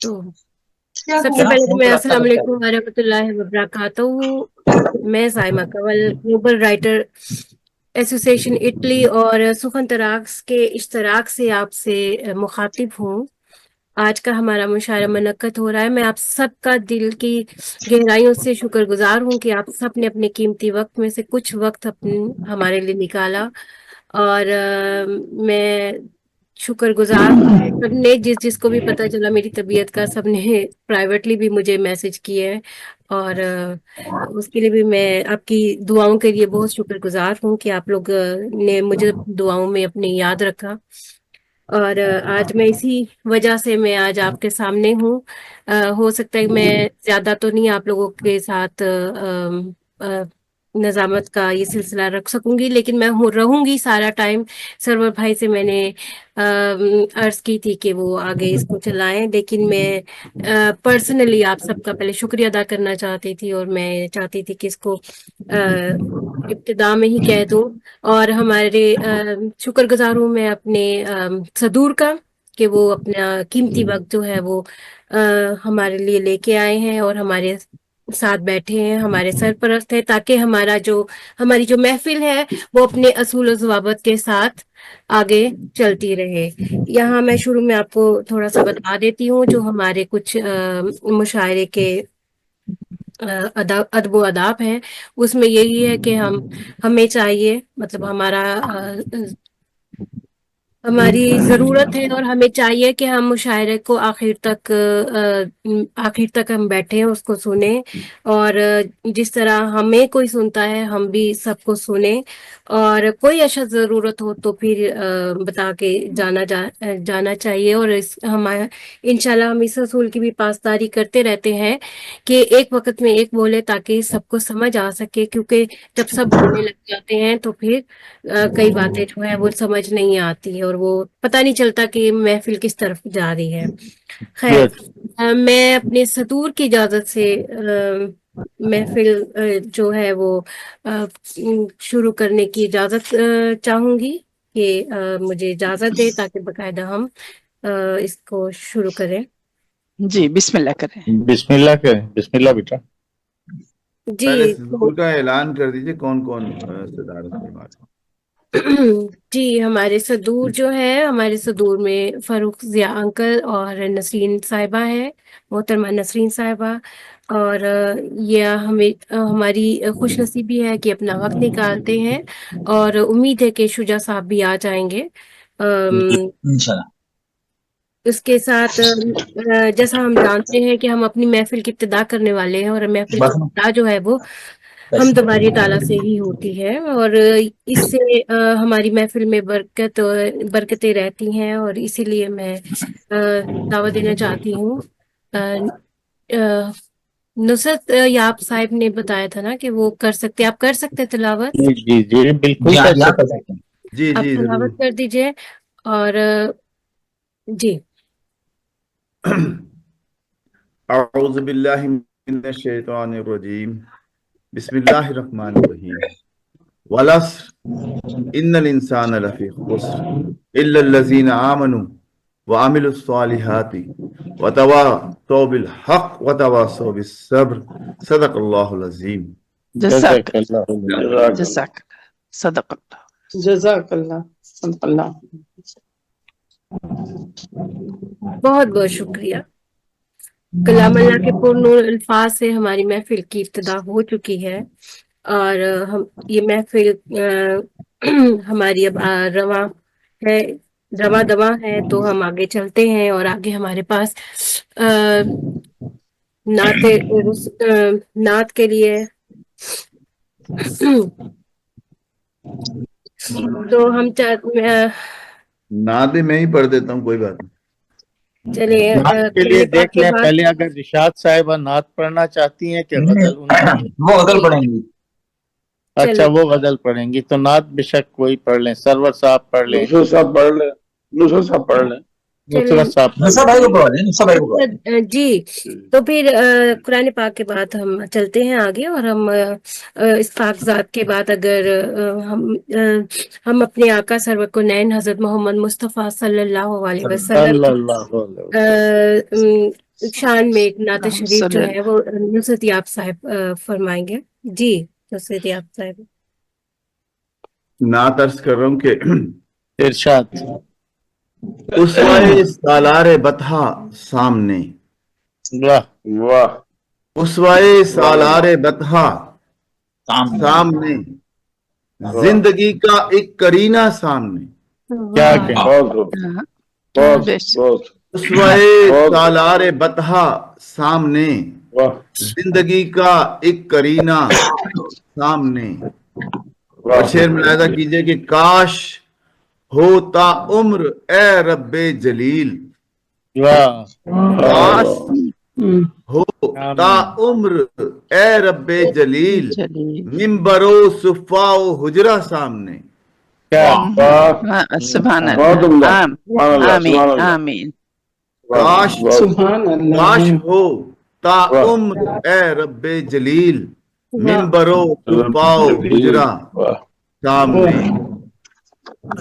تو سب سے پہلے تو میں السلام علیکم ورحمۃ اللہ وبرکاتہ. میں سائمہ کنول گلوبل رائٹر ایسوسیشن اٹلی اور سخن تراکس کے اشتراک سے آپ سے مخاطب ہوں. آج کا ہمارا مشاعرہ منعقد ہو رہا ہے. میں آپ سب کا دل کی گہرائیوں سے شکر گزار ہوں کہ آپ سب نے اپنے قیمتی وقت میں سے کچھ وقت ہمارے لیے نکالا. اور میں شکر گزار ہوں سب نے جس کو بھی پتہ چلا میری طبیعت کا. سب نے پرائیویٹلی بھی مجھے میسج کیے ہیں اور اس کے لیے بھی میں آپ کی دعاؤں کے لیے بہت شکر گزار ہوں کہ آپ لوگ نے مجھے دعاؤں میں اپنے یاد رکھا. اور آج میں اسی وجہ سے میں آج آپ کے سامنے ہوں. ہو سکتا ہے میں زیادہ تو نہیں آپ لوگوں کے ساتھ نظامت کا یہ سلسلہ رکھ سکوں گی، لیکن میں رہوں گی سارا ٹائم. سرور بھائی سے میں نے عرض کی تھی کہ وہ آگے اس کو چلائیں، لیکن میں پرسنلی آپ سب کا پہلے شکریہ ادا کرنا چاہتی تھی اور میں چاہتی تھی کہ اس کو ابتدا میں ہی کہہ دوں. اور ہمارے شکر گزار ہوں میں اپنے صدور کا کہ وہ اپنا قیمتی وقت جو ہے وہ ہمارے لیے لے کے آئے ہیں اور ہمارے ساتھ بیٹھے ہیں، ہمارے سرپرست ہیں، تاکہ ہماری جو محفل ہے وہ اپنے اصول و ضوابط کے ساتھ آگے چلتی رہے. یہاں میں شروع میں آپ کو تھوڑا سا بتا دیتی ہوں جو ہمارے کچھ مشاعرے کے ادب و آداب ہیں. اس میں یہی ہے کہ ہمیں چاہیے، مطلب ہماری ضرورت ہے اور ہمیں چاہیے کہ ہم مشاعرے کو آخر تک ہم بیٹھیں، اس کو سنیں، اور جس طرح ہمیں کوئی سنتا ہے ہم بھی سب کو سنیں. اور کوئی ایسا ضرورت ہو تو پھر بتا کے جانا چاہیے. اور انشاءاللہ ہم اس اصول کی بھی پاسداری کرتے رہتے ہیں کہ ایک وقت میں ایک بولے تاکہ سب کو سمجھ آ سکے، کیونکہ جب سب بولنے لگ جاتے ہیں تو پھر کئی باتیں جو ہیں وہ سمجھ نہیں آتی اور وہ پتہ نہیں چلتا کہ محفل کس طرف جا رہی ہے. خیر، میں اپنے صدور کی اجازت سے محفل جو ہے وہ شروع کرنے کی اجازت چاہوں گی کہ مجھے اجازت دے تاکہ باقاعدہ ہم اس کو شروع کریں. جی بسم اللہ کریں. بسم اللہ کریں. بسم اللہ بیٹا. جی پہلے صدور کا اعلان کر دیجئے کون کون صدارت فرما رہے ہیں. جی، ہمارے صدور میں فاروق ضیاء انکل اور نسرین صاحبہ ہے، محترمہ نسرین صاحبہ. اور یہ ہماری خوش نصیبی ہے کہ اپنا وقت نکالتے ہیں اور امید ہے کہ شجاع صاحب بھی آ جائیں گے. انشاءاللہ. اس کے ساتھ جیسا ہم جانتے ہیں کہ ہم اپنی محفل کی ابتدا کرنے والے ہیں، اور محفل کی ابتدا جو ہے وہ ہم تباری تعالیٰ سے ہی ہوتی ہے، اور اس سے ہماری محفل میں برکتیں رہتی ہیں. اور اسی لیے میں دعوت دینا چاہتی ہوں. نصرت یاب صاحب نے بتایا تھا نا کہ وہ آپ کر سکتے تلاوت. جی جی بالکل جی کر آپ سکتے کر ہیں. سکتے ہیں. جی آپ جی ضرور. تلاوت کر دیجئے. اور جی اعوذ باللہ من الشیطان الرجیم. بسم اللہ الرحمن الرحیم. والعصر ان الانسان لفی خسر الا الذین آمنوا وعملوا الصالحات وتواصوا بالحق وتواصوا بالصبر. صدق اللہ العظیم. جزاک اللہ. جزاک صدق اللہ. جزاک اللہ. صدق اللہ. بہت بہت شکریہ. کلام اللہ کے پرنور الفاظ سے ہماری محفل کی ابتدا ہو چکی ہے، اور یہ محفل ہماری اب رواں دواں ہے. تو ہم آگے چلتے ہیں اور آگے ہمارے پاس نعت کے لیے تو ہم نعت میں ہی پڑھ دیتا ہوں، کوئی بات نہیں. چلے نعت کے لیے قرآن پاک دیکھ کے لیں بعد. پہلے اگر رشاد صاحبہ نعت پڑھنا چاہتی ہیں کہ غزل ان کی. وہ غزل پڑھیں گی. اچھا چلو وہ غزل پڑھیں گی تو نعت بے شک کوئی پڑھ لیں. سرور صاحب پڑھ لیں. نصرت صاحب پڑھ لیں. نصرت صاحب پڑھ لیں. چلیں. نصرت صاحب پڑھ نصرت بھائی کو پڑھا دیں. نصرت بھائی کو پڑھا دیں. جی تو پھر قرآن پاک کے بعد ہم چلتے ہیں آگے، اور ہم اس کاغذات کے بعد اگر ہم اپنے آقا سرور کو نین حضرت محمد مصطفیٰ صلی اللہ علیہ صلی وسلم اللہ علیہ وسلم. شان میں ایک نعت شریف جو ہے وہ نصرت یاب صاحب فرمائیں گے. جی نصرت یاب صاحب. نعت عرض کر رہا ہوں کہ ارشاد. اسوائے سالار بطحا سامنے، واہ. واہ. اسوائے سالار بطحا سامنے، زندگی کا ایک کرینہ سامنے. کیا کہیں. بہت خوب. بہت بہت. اسوائے سالار بطحا سامنے، واہ. زندگی کا ایک کرینہ سامنے. اور شعر ملاحظہ کیجئے کہ کاش ہوتا عمر اے رب جلیل، واہ. کاش ہوتا عمر اے رب جلیل، ممبر و صفا و حجرہ سامنے. کیا. سبحان بہت اللہ. عمدہ. سبحان اللہ. آمین سبحان اللہ. آمین. کاش سبحان اللہ. کاش ہو تا عمر اے رب جلیل، ممبر و صفا و حجرہ واہ. سامنے.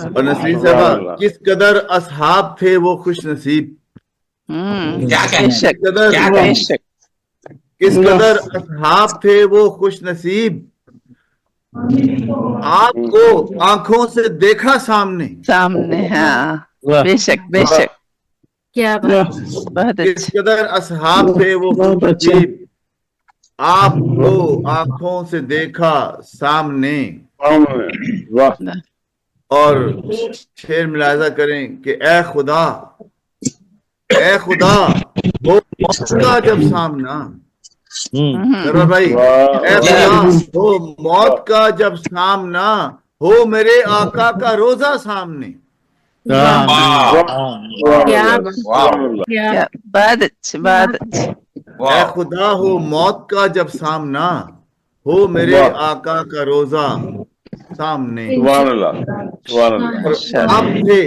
اور نسرین صاحبہ کس قدر اصحاب تھے وہ خوش نصیب، کیا بے کہنا ہے؟ شک کیا بے کہنا شک. کس قدر اصحاب تھے وہ خوش نصیب، آپ کو آنکھوں سے دیکھا سامنے. سامنے. ہاں واہ. بے شک بے شک. کیا بات. بہت کس اچھا. قدر اصحاب تھے وہ خوش نصیب، آپ کو آنکھوں سے دیکھا سامنے. واہ. اور شعر ملاحظہ کریں کہ اے خدا ہو موت کا جب سامنا. سرور بھائی، اے خدا ہو موت کا جب سامنا، ہو میرے آقا کا روزہ سامنے. کیا کیا بہت اچھا بہت اچھا. اے خدا ہو موت کا جب سامنا، ہو میرے آقا کا روزہ سامنے. سبحان اللہ. سبحان اللہ. اور آپ تھے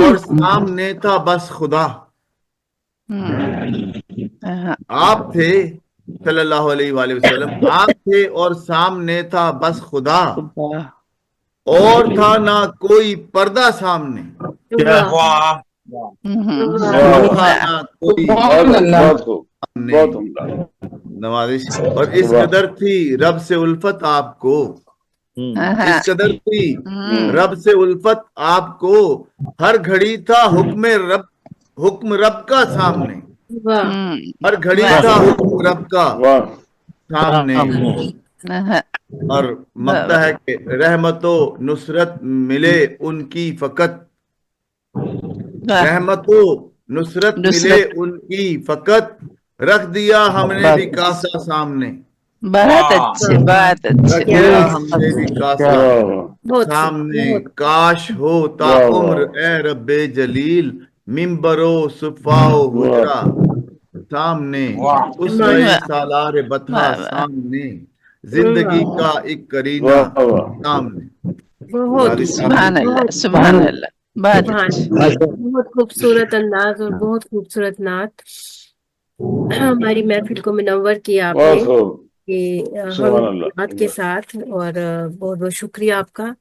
اور سامنے تھا بس خدا. آپ تھے صلی اللہ علیہ وآلہ وسلم، آپ تھے اور سامنے تھا بس خدا، اور تھا نہ کوئی پردہ سامنے. اور تھا نہ کوئی بہت خوب. سامنے. بہت عمدہ. نوازش. اور اس قدر تھی رب سے الفت آپ کو، اس قدر تھی رب سے الفت آپ کو، ہر گھڑی تھا حکم رب کا سامنے. ہر گھڑی تھا حکم رب کا واہ. سامنے. اور مقطع ہے کہ رحمت و نصرت ملے ان کی فقط، رحمت و نصرت ملے ان کی فقط، رکھ دیا ہم نے بھی کاسا سامنے. بہت اچھے بہت اچھے. رکھ دیا ہم نے بھی کاسا بہت سامنے. کاش ہوتا عمر اے رب جلیل، ممبر و صفا و حجرہ سامنے، اسوائے سالار بطحا سامنے، زندگی کا ایک کرینہ سامنے. بہت سبحان اللہ سبحان اللہ. بہت اچھا. بہت خوبصورت انداز اور بہت خوبصورت نعت ہماری محفل کو منور کیا آپ بہت نے خوب. کہ سبحان ہم اللہ. نعت کے ساتھ. اور بہت بہت شکریہ آپ کا.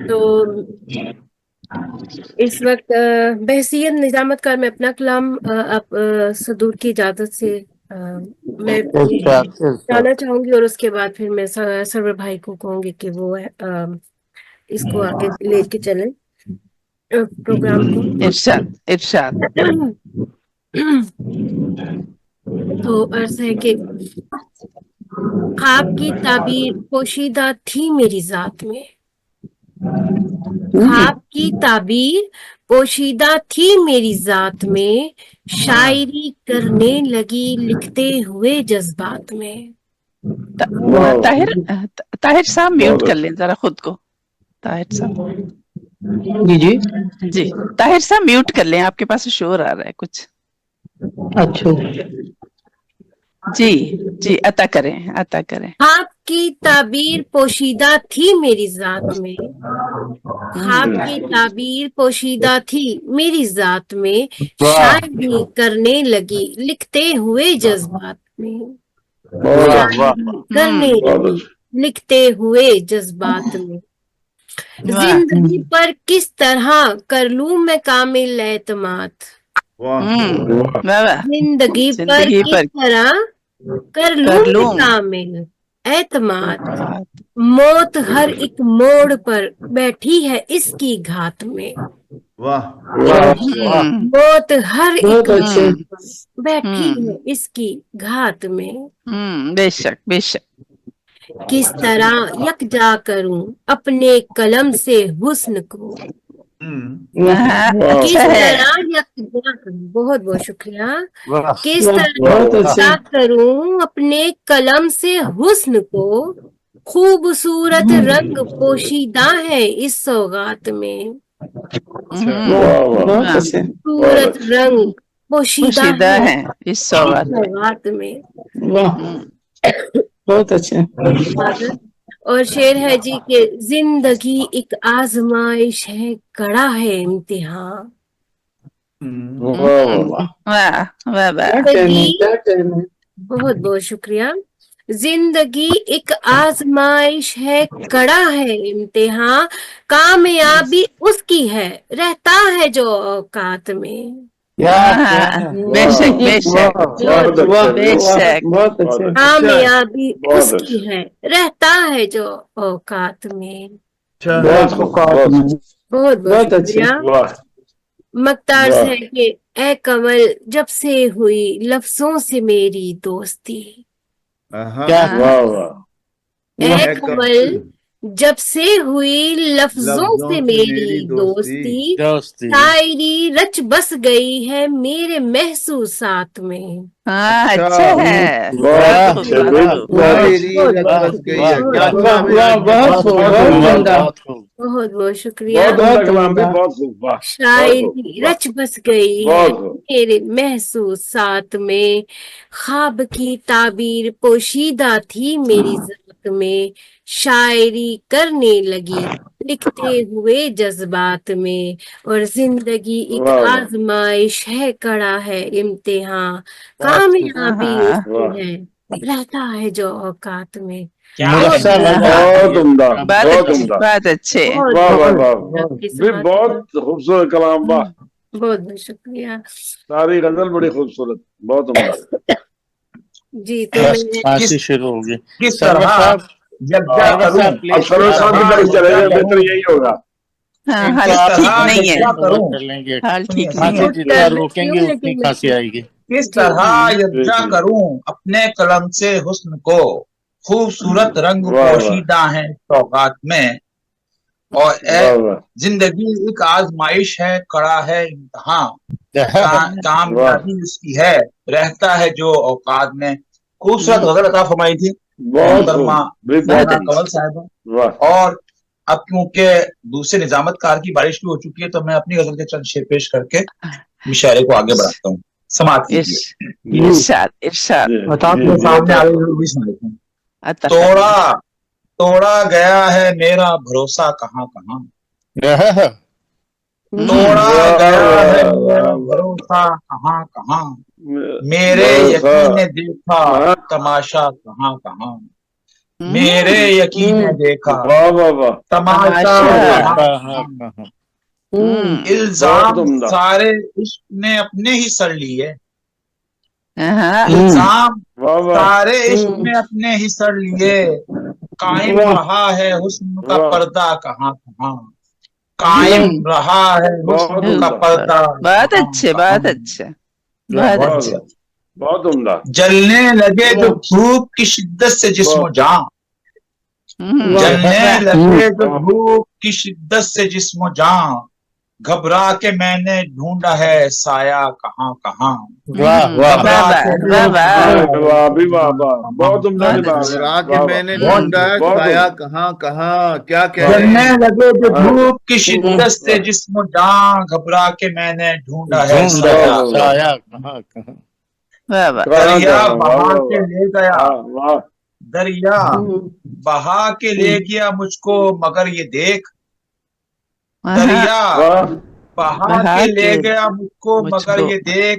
تو اس وقت بحیثیت نظامت کار میں اپنا کلام آپ صدور کی اجازت سے میں جانا چاہوں گی، اور اس کے بعد پھر میں سرور بھائی کو کہوں گی کہ وہ اس کو آگے لے کے چلیں پروگرام کو. ارشاد ارشاد. تو عرض ہے کہ خواب کی تعبیر پوشیدہ تھی میری ذات میں، خواب کی تعبیر پوشیدہ تھی میری ذات میں، شاعری کرنے لگی لکھتے ہوئے جذبات میں. طاہر صاحب میوٹ کر لیں ذرا خود کو. طاہر صاحب جی طاہر صاحب میوٹ کر لیں، آپ کے پاس شور آ رہا ہے کچھ. اچھا جی جی عطا کریں عطا کریں. خواب کی تعبیر پوشیدہ تھی میری ذات میں، خواب کی تعبیر پوشیدہ تھی میری ذات میں، شاعری کرنے لگی لکھتے ہوئے جذبات میں، کرنے لگی لکھتے ہوئے جذبات میں. زندگی پر کس طرح کر لوں میں کامل اعتماد، वाह वाह वाह जिंदगी पर जिंदगी किस पर तरह कर कर लूं लूं कामिल एतमाद, मौत हर एक मोड़ पर बैठी है इसकी घात में, वाह मौत हर एक बहुत अच्छे। मोड़ पर बैठी है इसकी घात में। बेशक बेशक किस तरह यकजा करूं अपने कलम से हुस्न को, किस अच्छा है तरह यकजा करूं, बहुत बहुत शुक्रिया, वाह किस तरह बहुत अच्छे। यकजा करूं अपने कलम से हुस्न को, खूबसूरत रंग पोशीदा है इस सौगात में, बहुत अच्छे। खूबसूरत रंग पोशीदा पोशीदा है है इस इस सौगात में सौगात में। वाह बहुत अच्छे। और शेर है जी के जिंदगी एक आजमाइश है, कड़ा है इम्तिहान, वाह वाह वाह क्या कहने क्या कहने। बहुत बहुत शुक्रिया। जिंदगी एक आजमाइश है, कड़ा है इम्तिहान, कामयाबी उसकी है रहता है जो औकात में, बेशक बेशक बहुत वाह बेशक बहुत अच्छे। कामयाबी बहुत उसकी है रहता है जो औकात में। बहुत बहुत बहुत बहुत अच्छे। शुक्रिया। वाह मक्तार वाह। है कि ए कमल जब से हुई लफ्जों से मेरी दोस्ती, क्या वाह वाह ए कमल जब से हुई लफ्जों से मेरी दोस्ती, दोस्ती शायरी रच बस गई है मेरे महसूसात में। अच्छा है बहुत खूब, अच्छे, बहुत खूब। बहुत बहुत उम्दा। बहुत बहुत शुक्रिया। बहुत अच्छा कलाम भी, बहुत खूब, वाह शायरी रच बस गई है बहुत खूब। मेरे महसूसात में, ख्वाब की ताबीर पोशीदा थी मेरी ज़ात में, शायरी करने लगी लिखते हुए जज्बात में, और जिंदगी एक वाह, वाह। आजमाइश है, कड़ा है इम्तिहान, कामयाबी हाँ, उसकी है रहता है जो औकात में। मुरस्सा लगा बहुत उम्दा, बहुत बहुत अच्छे उम्दा, बहुत अच्छे बहुत वाह वाह बहुत वाह आपके भी, समाज बहुत खूबसूरत कलाम, वाह बहुत बहुत शुक्रिया सारी गजल बड़ी खूबसूरत, बहुत उम्दा। जी। तो बस मैं फांसी शुरू होगी। किस सरवर तरह साहब यकजा सरवर करूं साहब अब प्लीज सरोज साहब की तरफ चले गए, बेहतर यही होगा। हाँ इनको हाल आप ठीक तरह नहीं है यकजा कवर करूं। कर लेंगे। हाल ठीक नहीं फांसी है खुद जितना कर लेती रोकेंगे हूँ उतनी लेकिन फांसी आएगी। किस जी तरह यकजा जी। करूं अपने कलम से हुस्न को, खूबसूरत रंग वाह वाह पोशीदा है सौगात में, और वाह वाह जिंदगी एक आजमाइश है, कड़ा है इम्तिहान, वाह कामयाबी उसकी है रहता है जो औकात में। खूबसूरत गजल अता फरमाई थी बहुत मोहतरमा खूब भी, बहुत सहना बहुत कंवल साहिबा। वाह और अब क्योंकि दूसरे निजामतकार की बारिश भी हो चुकी है, तो मैं अपनी गजल के चंद शेर पेश करके मुशायरे को आगे बढ़ाता हूँ। समाप्त कीजिए। इरशाद इरशाद जी, आपके जी, सामने जी, आगे भी सुना देता हूँ। अता तोड़ा तोड़ा गया है मेरा भरोसा कहाँ कहाँ, तोड़ा वाह, गया वाह, है वाह, मेरा वाह। भरोसा कहाँ कहाँ, मेरे भरोसा यकीन ने देखा हाँ। तमाशा कहाँ कहाँ, मेरे यकीन ने देखा वाह वाह वाह, तमाशा तमाशा। कहाँ कहाँ कहाँ, कहाँ इल्जाम बहुत उम्दा। सारे इश्क ने अपने ही सर लिए, हाँ इल्जाम वाह वाह सारे इश्क ने अपने ही सर लिए, कायम रहा है हुस्न का वाह। पर्दा कहाँ कहाँ, कायम रहा है बहुत हुस्न का उम्दा, पर्दा बहुत कहाँ अच्छे कहाँ। बहुत अच्छे बहुत बहुत अच्छे बहुत उम्दा, जलने लगे जो धूप की शिद्दत से जिस्म जान, जलने लगे जो धूप की शिद्दत से जिस्म जान, घबरा के मैंने ढूंढा है साया कहाँ कहाँ, वाह वाह घबरा वाह के वाह वाह वाह भी, वाह वाह, बहुत उम्दा बहुत निभाव अच्छा। है। घबरा के वाह, मैंने वाह, ढूंढा है बहुत साया उम्दा। कहाँ कहाँ, क्या कह रहे जलने हैं। लगे जो धूप की शिद्दत से जिस्म जान, घबरा के मैंने ढूंढा है ढूंढ साया रहा वाह, वाह। साया कहाँ कहाँ वाह वाह कहाँ दरिया कहाँ, वाह बहा वाह के वाह, ले गया, वाह वाह, दरिया बहा के ले गया मुझको मगर ये देख, दरिया वाह बहा बहा के ले के गया मुझको मगर मुझको ये देख,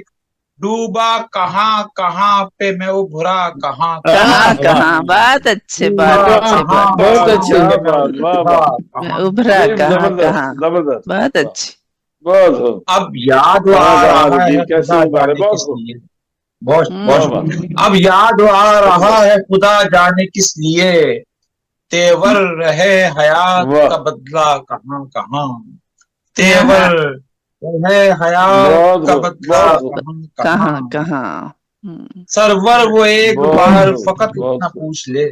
डूबा कहाँ कहाँ पे मैं उभरा कहाँ कहाँ कहाँ बहुत अच्छे बहुत अच्छे कहाँ बहुत अच्छे। क्या बात, वाह वाह, मैं उभरा नहीं, कहाँ जबरदस्त कहाँ जबरदस्त, बहुत अच्छी بہت خوب اب یاد آ رہا ہے کیسے خدا مبارک، جانے بہت کس خوب لیے. بہت ہوں. بہت اب یاد آ رہا ہے خدا جانے کس لیے، تیور رہے حیات واہ. کا بدلہ کہاں کہاں، تیور رہے حیات بہت کا خوب، بدلہ بہت خوب. کہاں کہاں کہاں. کہاں. ہوں. سرور وہ ایک بہت بار خوب، فقط بہت اتنا خوب. پوچھ لے،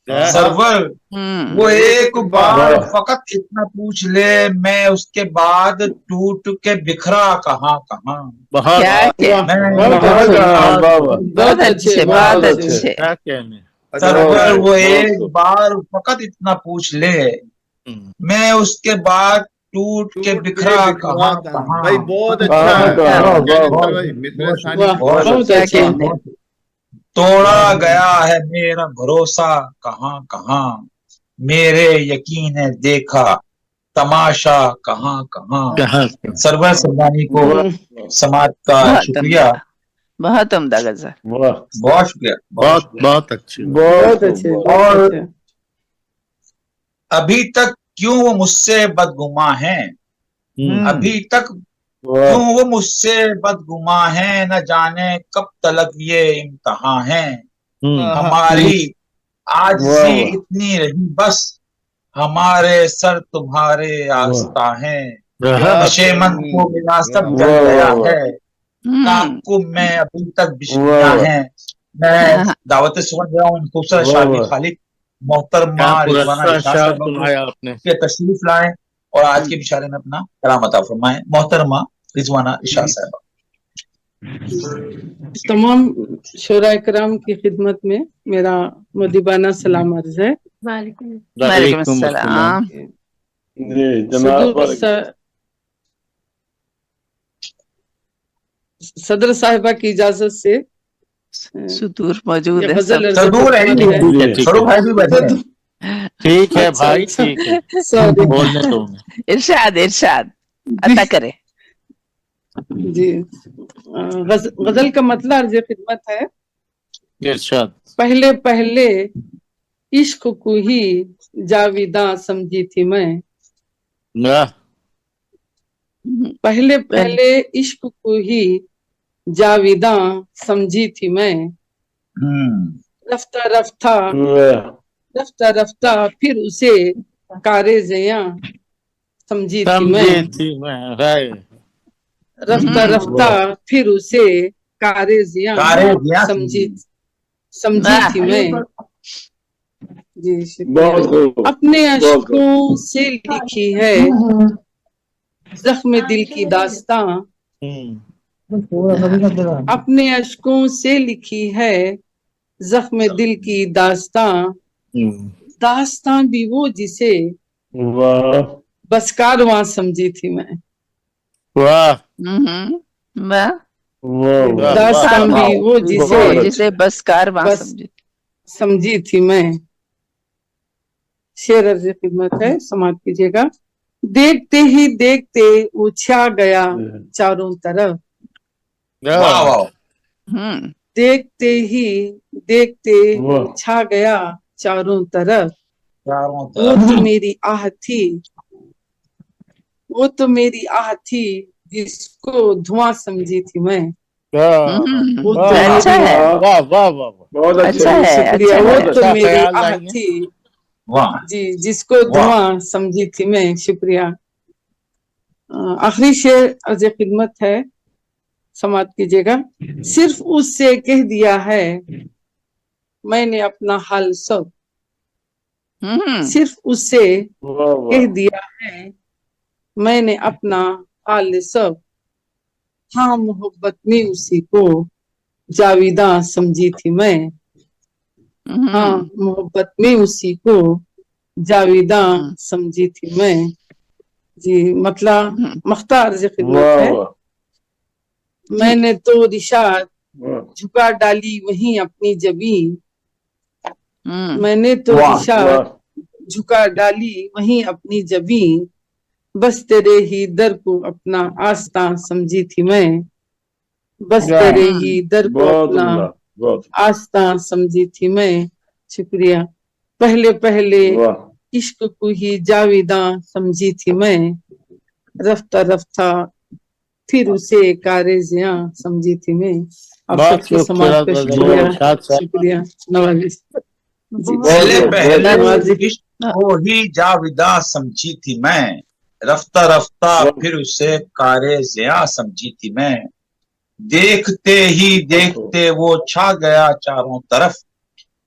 ہاں. سرور ہوں. وہ ایک بار واہ. فقط اتنا پوچھ لے، میں اس کے بعد ٹوٹ کے بکھرا کہاں کہاں. بہت کیا کیا میں بہت کہاں اچھے، کہاں بابا. بہت اچھے بہت بہت اچھے. اچھے. کیا کہنے. سرور وہ بہت ایک خوب. بار فقط اتنا پوچھ لے، میں اس کے بعد ٹوٹ کے بکھرا کہاں کہاں. بھائی بہت اچھا کہاں ہے. کہاں واہ. واہ جانب واہ. سر بھائی مصرع ثانی واہ، بہت بہت کیا اچھے. کہتے ہیں. توڑا گیا ہے میرا بھروسہ کہاں کہاں، میرے یقین ہے دیکھا تماشا کہاں کہاں. کہاں سرور سردانی کو سماعت کا بہت شکریہ، عمدہ بہت عمدہ غزل. واہ. بہت شکریہ. بہت بہت اچھی. بہت خوب، اچھے، بہت. بہت اور اچھے. ابھی تک کیوں وہ مجھ سے بدگماں ہیں، ابھی تک واہ. کیوں وہ مجھ سے بدگماں ہیں، نہ جانے کب تلک یہ امتحاں ہیں. ہماری عاجزی واہ. اتنی رہی بس، ہمارے سر تمہارے آستہ ہیں. نشیمن کو ملا سب جل واہ، گیا واہ، واہ. ہے، ہوں. تعقب میں ابھی تک بشنیاں واہ، واہ. ہیں. میں ہاں. دعوت سمجھ رہا ہوں ان خوبصورت واہ، شاعر کے واہ. خالق محترمہ کیا رضوانہ پورا ارشاد شعر صاحبہ کو سنایا آپ نے. کہ تشریف لائیں اور آج کے مشاعرے میں اپنا کلام عطا فرمائیں. محترمہ رضوانہ ارشاد صاحبہ. تمام شعراء کرام کی خدمت میں میرا مدیبانہ سلام عرض ہے. وعلیکم وعلیکم السلام. جی جناب صدر صاحبہ کی اجازت سے صدور موجود یہ ہے غزل سب. عرض صدور ہے خدمت ہے. ٹھیک ہے ٹھیک شروع ہے بھائی بھی بیٹھے ہیں. ٹھیک ہے اچھا، بھائی اچھا. ٹھیک ہے. سوری. بولنے دو انہیں. ارشاد ارشاد عطا کرے. جی، غزل کا مطلب عرض خدمت ہے. ارشاد. پہلے پہلے عشق کو ہی جاویداں سمجھی تھی میں، پہلے پہلے عشق کو ہی جاویداں سمجھی تھی میں. رفتہ رفتہ رفتہ رفتہ پھر اسے کارے زیاں سمجھی تھی میں. سمجھی تھی میں رائے. رفتہ رفتہ پھر اسے کارے زیاں سمجھی تھی میں. جی شکریہ. بہت خوب. اپنے اشکوں سے لکھی ہے زخم دل کی داستاں، اپنے اشکوں سے لکھی ہے زخم دل کی داستاں. داستاں بھی وہ جسے واہ. بس کارواں سمجھی تھی میں. واہ. واہ. واہ. داستاں بھی وہ جسے جسے بس کارواں بس سمجھے. سمجھی تھی میں. شعر عرض خدمت ہے، سماعت کیجیے گا. دیکھتے ہی دیکھتے وہ چھا گیا چاروں طرف، واہ واہ. دیکھتے ہی دیکھتے چھا گیا چاروں طرف. وہ تو میری آہ تھی، وہ تو میری آہ تھی جس کو دھواں سمجھی تھی میں. وہ تو اچھا میری ہے. واہ واہ واہ. بہت اچھا اچھا. ہے. شکریہ. اچھا وہ ہے. تو اچھا میری خیال آہ لائیں گے. تھی واہ. جی جس کو دھواں سمجھی تھی میں. شکریہ. آخری شعر عرض خدمت ہے، سماعت کیجیے گا. صرف اس سے کہہ دیا ہے میں نے اپنا حال سب، صرف اس سے کہہ دیا ہے میں نے اپنا حال سب. ہاں محبت میں اسی کو جاویداں سمجھی تھی میں. ہاں محبت میں اسی کو جاویداں سمجھی تھی میں. جی مطلب مختار عرض خدمت ہے. میں نے تو رشاد جھکا ڈالی وہیں اپنی جبیں، میں نے تو رشاد جھکا ڈالی وہیں اپنی جبیں. بس تیرے ہی در کو اپنا آستاں سمجھی تھی میں. بس تیرے ہی در کو اپنا آستاں سمجھی تھی میں. شکریہ. پہلے پہلے عشق کو ہی جاویداں سمجھی تھی میں، रफ्ता रफ्ता फिर उसे कारेजियां समझी थी मैं। आप बहुत सबके समाज खूबसूरत का गजल शुक्रिया, इरशाद साहब। शुक्रिया नवाजी जी। पहले पहले नवाजी इश्क को ही जाविदा समझी थी मैं, रफ्ता रफ्ता फिर उसे कारे ज़िया समझी थी मैं, देखते ही देखते वो छा गया चारों तरफ,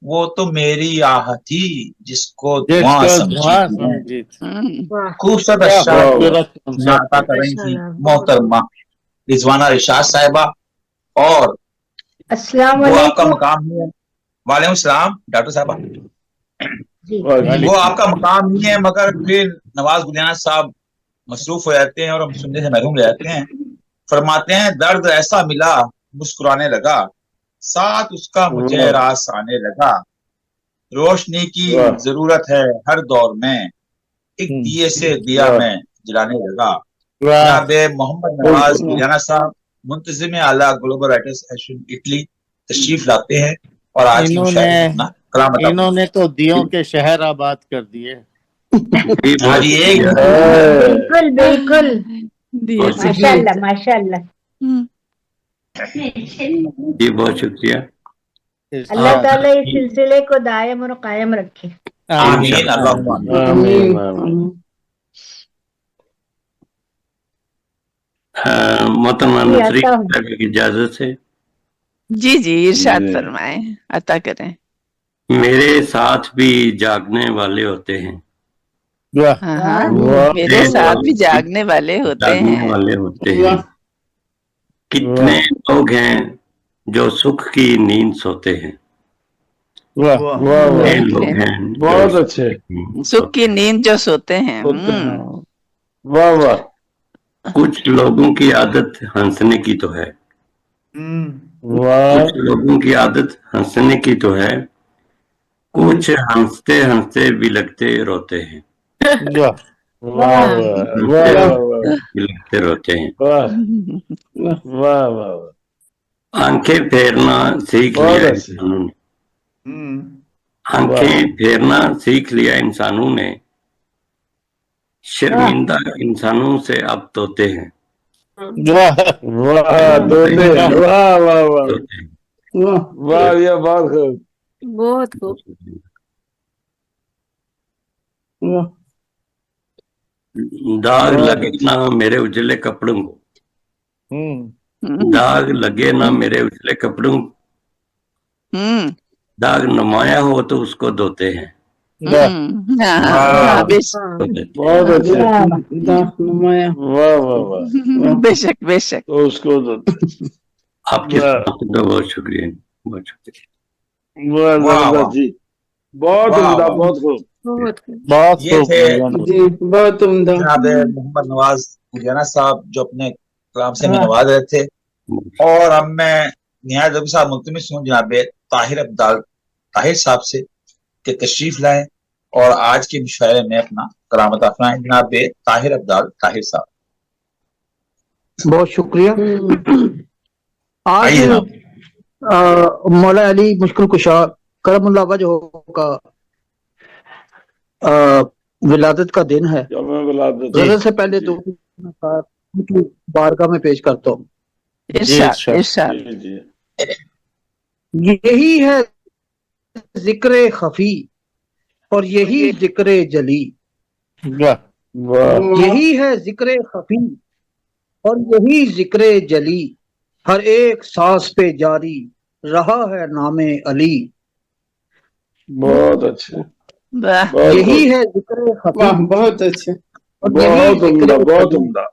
वो तो मेरी आह थी जिसको धुआं जिसको समझी धुआं थी मैं। समझी थी। वाह, खूबसूरत क्या अशार खूबसूरत concept अता है। कर रही थी माशाल्लाह, बहुत मोहतरमा रिजवाना रिशाद साहिबा। और अस्सलाम वो आपका वालेकुम मकाम नहीं है, वालेकुम सलाम डॉक्टर साहबा, जी। वो आपका मकाम नहीं है, मगर फिर नवाज गुलियाना साहब मसरूफ हो जाते हैं और हम सुनने से महरूम रह जाते हैं। फरमाते हैं दर्द ऐसा मिला मुस्कुराने लगा, साथ उसका मुझे रास आने लगा, रोशनी की जरूरत है हर दौर में, एक दिए से दिया मैं जलाने लगा। वाह जनाब मोहम्मद नवाज गुलियाना साहब मुंतजिम आला ग्लोबल राइटर्स एसोसिएशन इटली तशरीफ लाते हैं और आज की मुशायरे में अपना कलाम अता फरमाते इन्होंने तो दियों के शहर आबाद कर दिए। हैं। हाँ जी, एक बिल्कुल बिल्कुल दिए से माशाल्लाह माशाल्लाह। जी बहुत शुक्रिया। अल्लाह ताला इस सिलसिले को दायम और कायम रखे। आमीन अल्लाहुम्मा आमीन। आमीन आमीन। मोहतरमा जी, नसरीन आता हूँ। साहब की इजाजत से जी जी इरशाद फरमाएं, अता करें। मेरे साथ भी जागने वाले होते हैं, वाह हाँ हाँ, वाह, मेरे साथ भी जागने वाले होते जागने हैं। वाले होते वाह हैं। कितने लोग हैं जो सुख की नींद सोते हैं, वाह कितने लोग हैं बहुत जो अच्छे। सुख की नींद जो सोते हैं। वाह वाह। कुछ लोगों की आदत हंसने की तो है, कुछ लोगों की आदत हंसने की तो है, कुछ हंसते हंसते भी लगते रोते हैं, वाह वाह भी लगते रोते हैं। वाह वाह। आंखें फेरना सीख बहुत लिया अच्छे। इंसानों ने, आंखें फेरना सीख लिया इंसानों ने, शर्मिंदा इंसानों से अब तोते हैं, वाह वाह तोते। वाह वाह वाह तोते हैं। वाह वाह, ये बहुत खूब। बहुत खूब। वाह दाग लगे ना मेरे उजले कपड़ों को, दाग लगे ना मेरे उजले कपड़ों, दाग नमाया हो तो उसको धोते हैं, हाँ, बहुत अच्छे। दाख नुमाया। वाह वाह वाह। बेशक बेशक। तो उसको आपकी तो बहुत शुक्रिया, बहुत शुक्रिया। वाह वाह, जबरदस्त वाह। जी, बहुत वाह, उम्दा, वाह। बहुत खूब। बहुत खूब। बहुत ये थे जी बहुत उम्दा। जनाब मोहम्मद नवाज गुलियाना साहब जो अपने कलाम से हमें नवाज रहे थे। और अब मैं निहायत रबी साहब मुल्तमिस हूँ जनाब ताहिर अब्दाल ताहिर साहब से कि तशरीफ लाए और आज के मुशायरे में अपना कलाम अता फरमाएं। जनाब ताहिर अब्दाल ताहिर साहब, बहुत शुक्रिया। आज आइए जनाब। मौला अली मुश्किल कुशा करमुल्लाह वजह का विलादत का दिन है। गजल से पहले दो उनकी बारगाह में पेश करता हूँ। इरशाद इरशाद। यही है जिक्र खफी और यही जिक्र जली, यही है जिक्र खफी और यही जिक्र जली, हर एक सांस पे जारी रहा है नामे अली। बहुत अच्छे। यही है जिक्र खफी, बहुत अच्छे, बहुत उम्दा, बहुत उम्दा।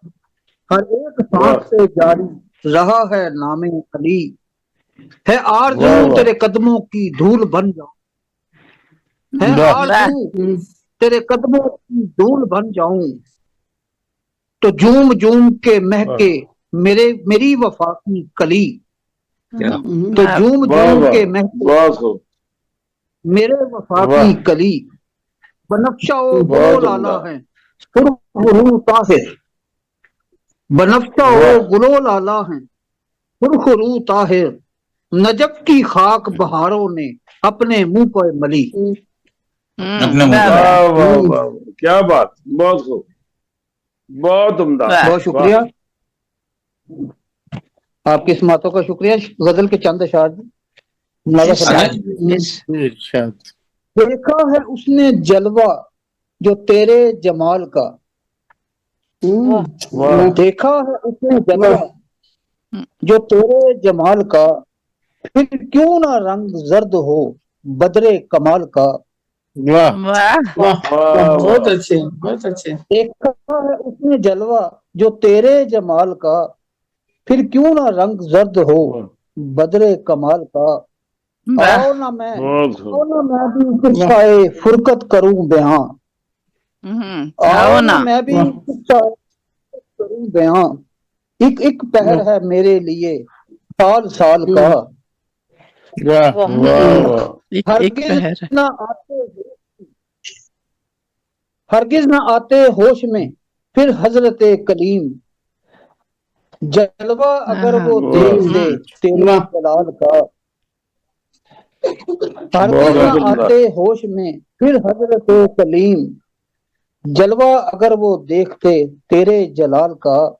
हर एक सांस पे जारी रहा है नामे अली, है आरज़ू तेरे कदमों की धूल बन जाऊं, है आरज़ू तेरे कदमों की धूल बन जाऊं, तो झूम झूम के महके मेरी वफा की कली, तो झूम झूम के महके मेरे वफा की कली, बनफ्शा ओ गुलो लाला है सुर्खरू ताहिर, बनफ्शा ओ गुलो लाला है सुर्खरू ताहिर, नजफ की खाक बहारों ने अपने मुंह पर मली। अपने मुंह पर। वाह वाह वाह, क्या बात, बहुत खूब। बहुत उम्दा। वाह। बहुत शुक्रिया, आपकी समातों का शुक्रिया। गजल के चंद अशार मुलाजा फरमाएं। इरशाद। देखा है उसने जलवा जो तेरे जमाल का, वाह देखा है उसने जलवा जो तेरे जमाल का, फिर क्यों ना रंग जर्द हो बदरे कमाल का। वाह वाह वाह बहुत अच्छे, बहुत अच्छे। देखा है उसने जलवा जो तेरे जमाल का, फिर क्यों ना रंग जर्द हो बदरे कमाल का। वाह आओ ना मैं बहुत भी किस्साए फुरकत करूं बयां, आओ ना मैं भी किस्साए करूं बयां। एक एक पहर है मेरे लिए साल साल का। वाह वाह। एक हरगिज पहर ना आते हरगिज ना आते होश में फिर हजरत कलीम, जलवा अगर वो देख ले तेरे जलाल का। हरगिज ना आते होश में फिर हजरत कलीम, जलवा अगर वो देखते तेरे जलाल का।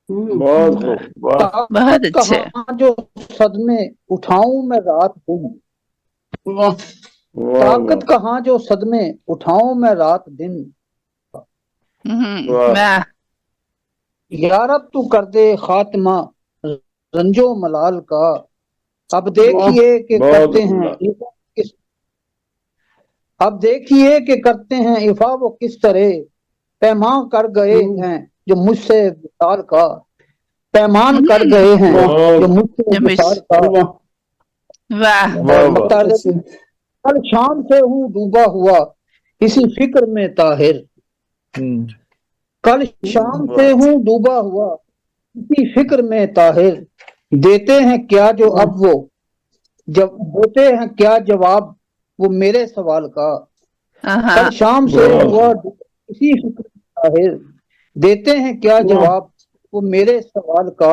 बहुत खूब, वाह बहुत ताकत अच्छे। कहाँ जो सदमे उठाऊं मैं रात दिन, वाह ताकत कहाँ जो सदमे उठाऊं मैं रात दिन। वाह या रब तू कर दे खात्मा रंजो मलाल का। अब देखिए कि बहुत करते हैं उम्दा। इफा किस अब देखिए कि करते हैं इफा वो किस तरह पैमान कर गए हैं जो मुझसे विशाल का। पैमान कर गए हैं जो मुझसे विशाल का। वाह और मक्तार कल शाम से हूँ डूबा हुआ इसी फिक्र में ताहिर, कल शाम से हूँ डूबा हुआ इसी फिक्र में ताहिर। देते हैं क्या जो अब वो जब देते हैं क्या जवाब वो मेरे सवाल का। कल शाम से हुआ इसी फिक्र में ताहिर, देते हैं क्या जवाब वो मेरे सवाल का।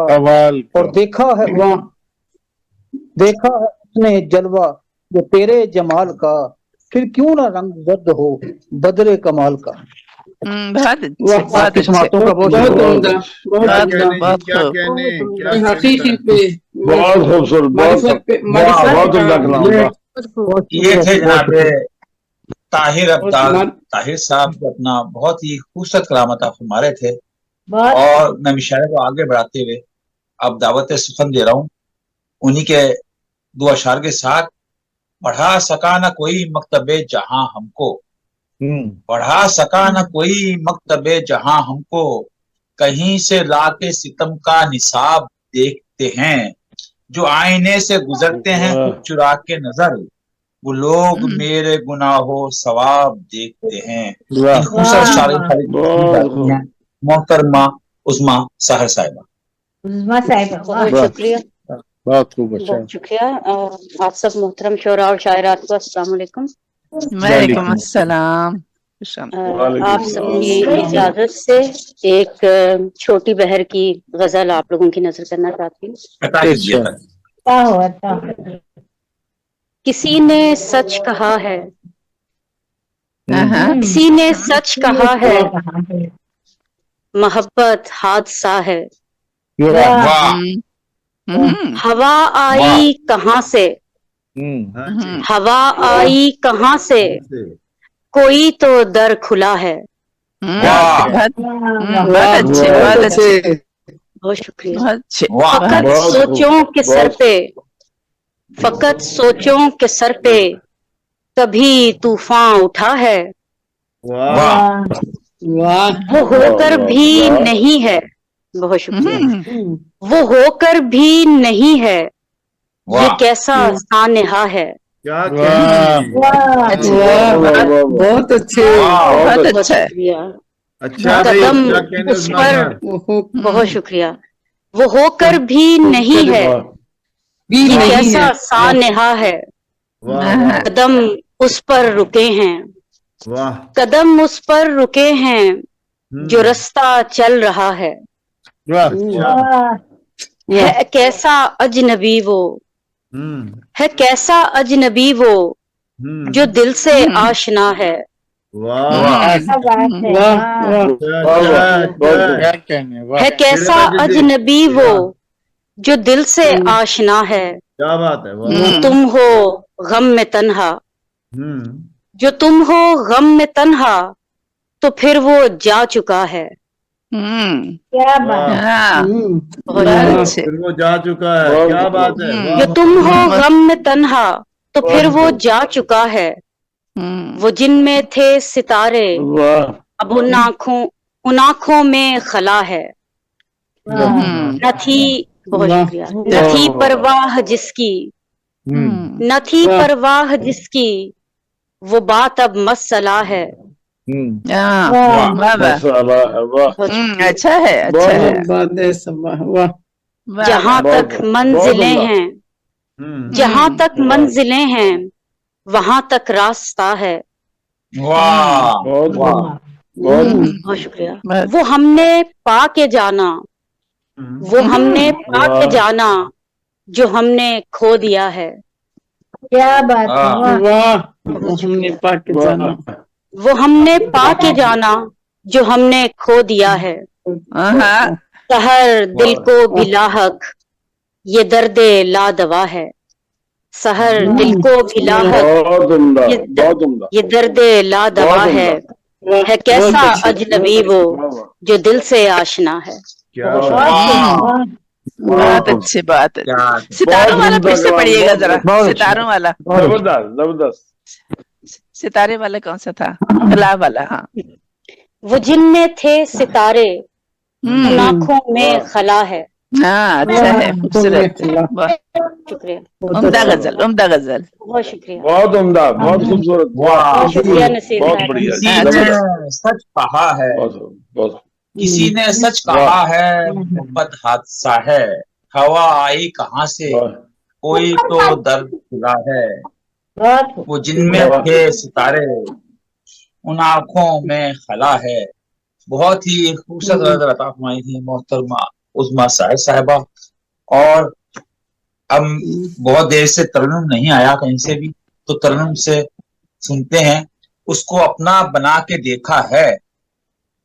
और देखा है उसने जलवा जो तेरे जमाल का, फिर क्यों ना रंग जर्द हो बदरे कमाल का। बहुत अच्छे बहुत आपकी अच्छे समातों का बहुत बहुत शुक्रिया। उम्दा, बहुत क्या खूब। कहने जी, क्या कहने हकीकी पे बहुत खूबसूरत, मारिफत पे बहुत मारिफत उम्दा कलाम, वाह ये थे जनाब ताहिर अब्दाल मार- ताहिर साहब जो अपना बहुत ही खूबसूरत कलाम अता फरमा रहे थे। बहुत और मैं मिशारे को आगे बढ़ाते हुए अब दावत सुखन दे रहा हूँ उन्हीं के दो अशार के साथ। बढ़ा सका न कोई मकतबे जहां हमको, बढ़ा सका न कोई मकतबे जहां हमको, कहीं से लाके सितम का निसाब देखते हैं। जो आईने से गुजरते हैं खुद चुरा के नजर, वो लोग मेरे गुनाहों सवाब देखते हैं। इन खूबसूरत शायरी जाती हैं मोहतरमा उस्मा साहर साहिबा। उस्मा साहिबा, बहुत वाह। शुक्रिया, बहुत खूब। अच्छा, बहुत शुक्रिया। आप सब मोहतरम शोरा और शायरात को अस्सलाम वालेकुम। वालेकुम अस्सलाम। आप सबकी इजाजत से एक छोटी बहर की गजल आप लोगों की नजर करना चाहती हूँ। किसी ने सच कहा है, किसी ने सच कहा है, मोहब्बत हादसा है। हवा आई कहाँ से, हवा आई कहाँ से, कोई तो दर खुला है। बहुत अच्छे बहुत अच्छे बहुत शुक्रिया। बहुत अच्छे। फकत सोचों के सर पे, फकत सोचों के सर पे कभी तूफान उठा है। वो होकर भी नहीं है, बहुत शुक्रिया, वो होकर भी नहीं है, ये कैसा सानेहा है। बहुत अच्छे, बहुत अच्छा है। शुक्रिया। अच्छा कदम उस पर, बहुत शुक्रिया, वो होकर भी नहीं है, ये कैसा सानेहा है। कदम उस पर रुके हैं, कदम उस पर रुके हैं जो रास्ता चल रहा है। है कैसा अजनबी वो, है कैसा अजनबी वो जो दिल से आशना है। واہ کیا بات ہے، واہ واہ واہ کیا کہنے واہ ہے کیسا اجنبی وہ جو دل سے آشنا ہے، کیا بات ہے، واہ تم ہو غم میں تنہا، جو تم ہو غم میں تنہا تو پھر وہ جا چکا ہے، کیا بات ہے، ہاں بہت بہت شکریہ۔ اچھے پھر وہ جا چکا ہے، کیا بات ہے، جو واہ تم ہو غم میں تنہا تو پھر وہ جا چکا ہے، وہ جن میں تھے ستارے اب ان آنکھوں میں خلا ہے، نہ تھی بہت واہ شکریہ، نہ تھی پرواہ جس کی، نہ تھی پرواہ جس کی وہ بات اب مسئلہ ہے، ہاں واہ واہ واہ مسالہ ہے، واہ بہت شکریہ۔ اچھا ہے اچھا ہے بہت بات ہے سب واہ واہ واہ جہاں واہ تک منزلیں ہیں، جہاں تک منزلیں ہیں وہاں تک راستہ ہے، واہ بہت واہ بہت شکریہ۔ وہ ہم نے پا کے جانا، وہ ہم نے پا کے جانا جو ہم نے کھو دیا ہے، کیا بات ہے، واہ واہ وہ ہم نے پا کے جانا وہ ہم نے پا کے جانا جو ہم نے کھو دیا ہے، ہاں سحر دل کو بھی لاحق یہ درد لا دوا ہے، سحر دل کو بھی لاحق بہت عمدہ، بہت عمدہ، یہ درد لا دوا ہے، ہے کیسا اجنبی وہ جو دل سے آشنا ہے۔ کیا بہت بات خوب، واہ بہت اچھی بات ہے کیا ستاروں والا پھر سے پڑھیے گا ذرا بہت اچھا، ستاروں والا زبردست زبردست، ستارے والا کون سا تھا خلا والا ہاں وہ جن میں تھے ستارے ان آنکھوں میں خلا ہے، ہاں اچھا ہے خوبصورت واہ شکریہ، عمدہ غزل عمدہ غزل بہت شکریہ، بہت عمدہ، بہت خوبصورت، واہ بہت شکریہ نصیر بہت صاحب۔ بڑھیا، کسی اچھا نے سچ کہا ہے، بہت کسی نے سچ کہا ہے محبت حادثہ ہے، ہوا آئی کہاں سے کوئی تو درد کھلا ہے، بہت خوب، وہ جن میں تھے ستارے ان آنکھوں میں خلا ہے۔ بہت ہی خوبصورت غزل عطا فرمائی تھی محترمہ عظمیٰ ساحر صاحبہ، اور ہم بہت دیر سے ترنم نہیں آیا کہیں سے بھی، تو ترنم سے سنتے ہیں۔ اس کو اپنا بنا کے دیکھا ہے،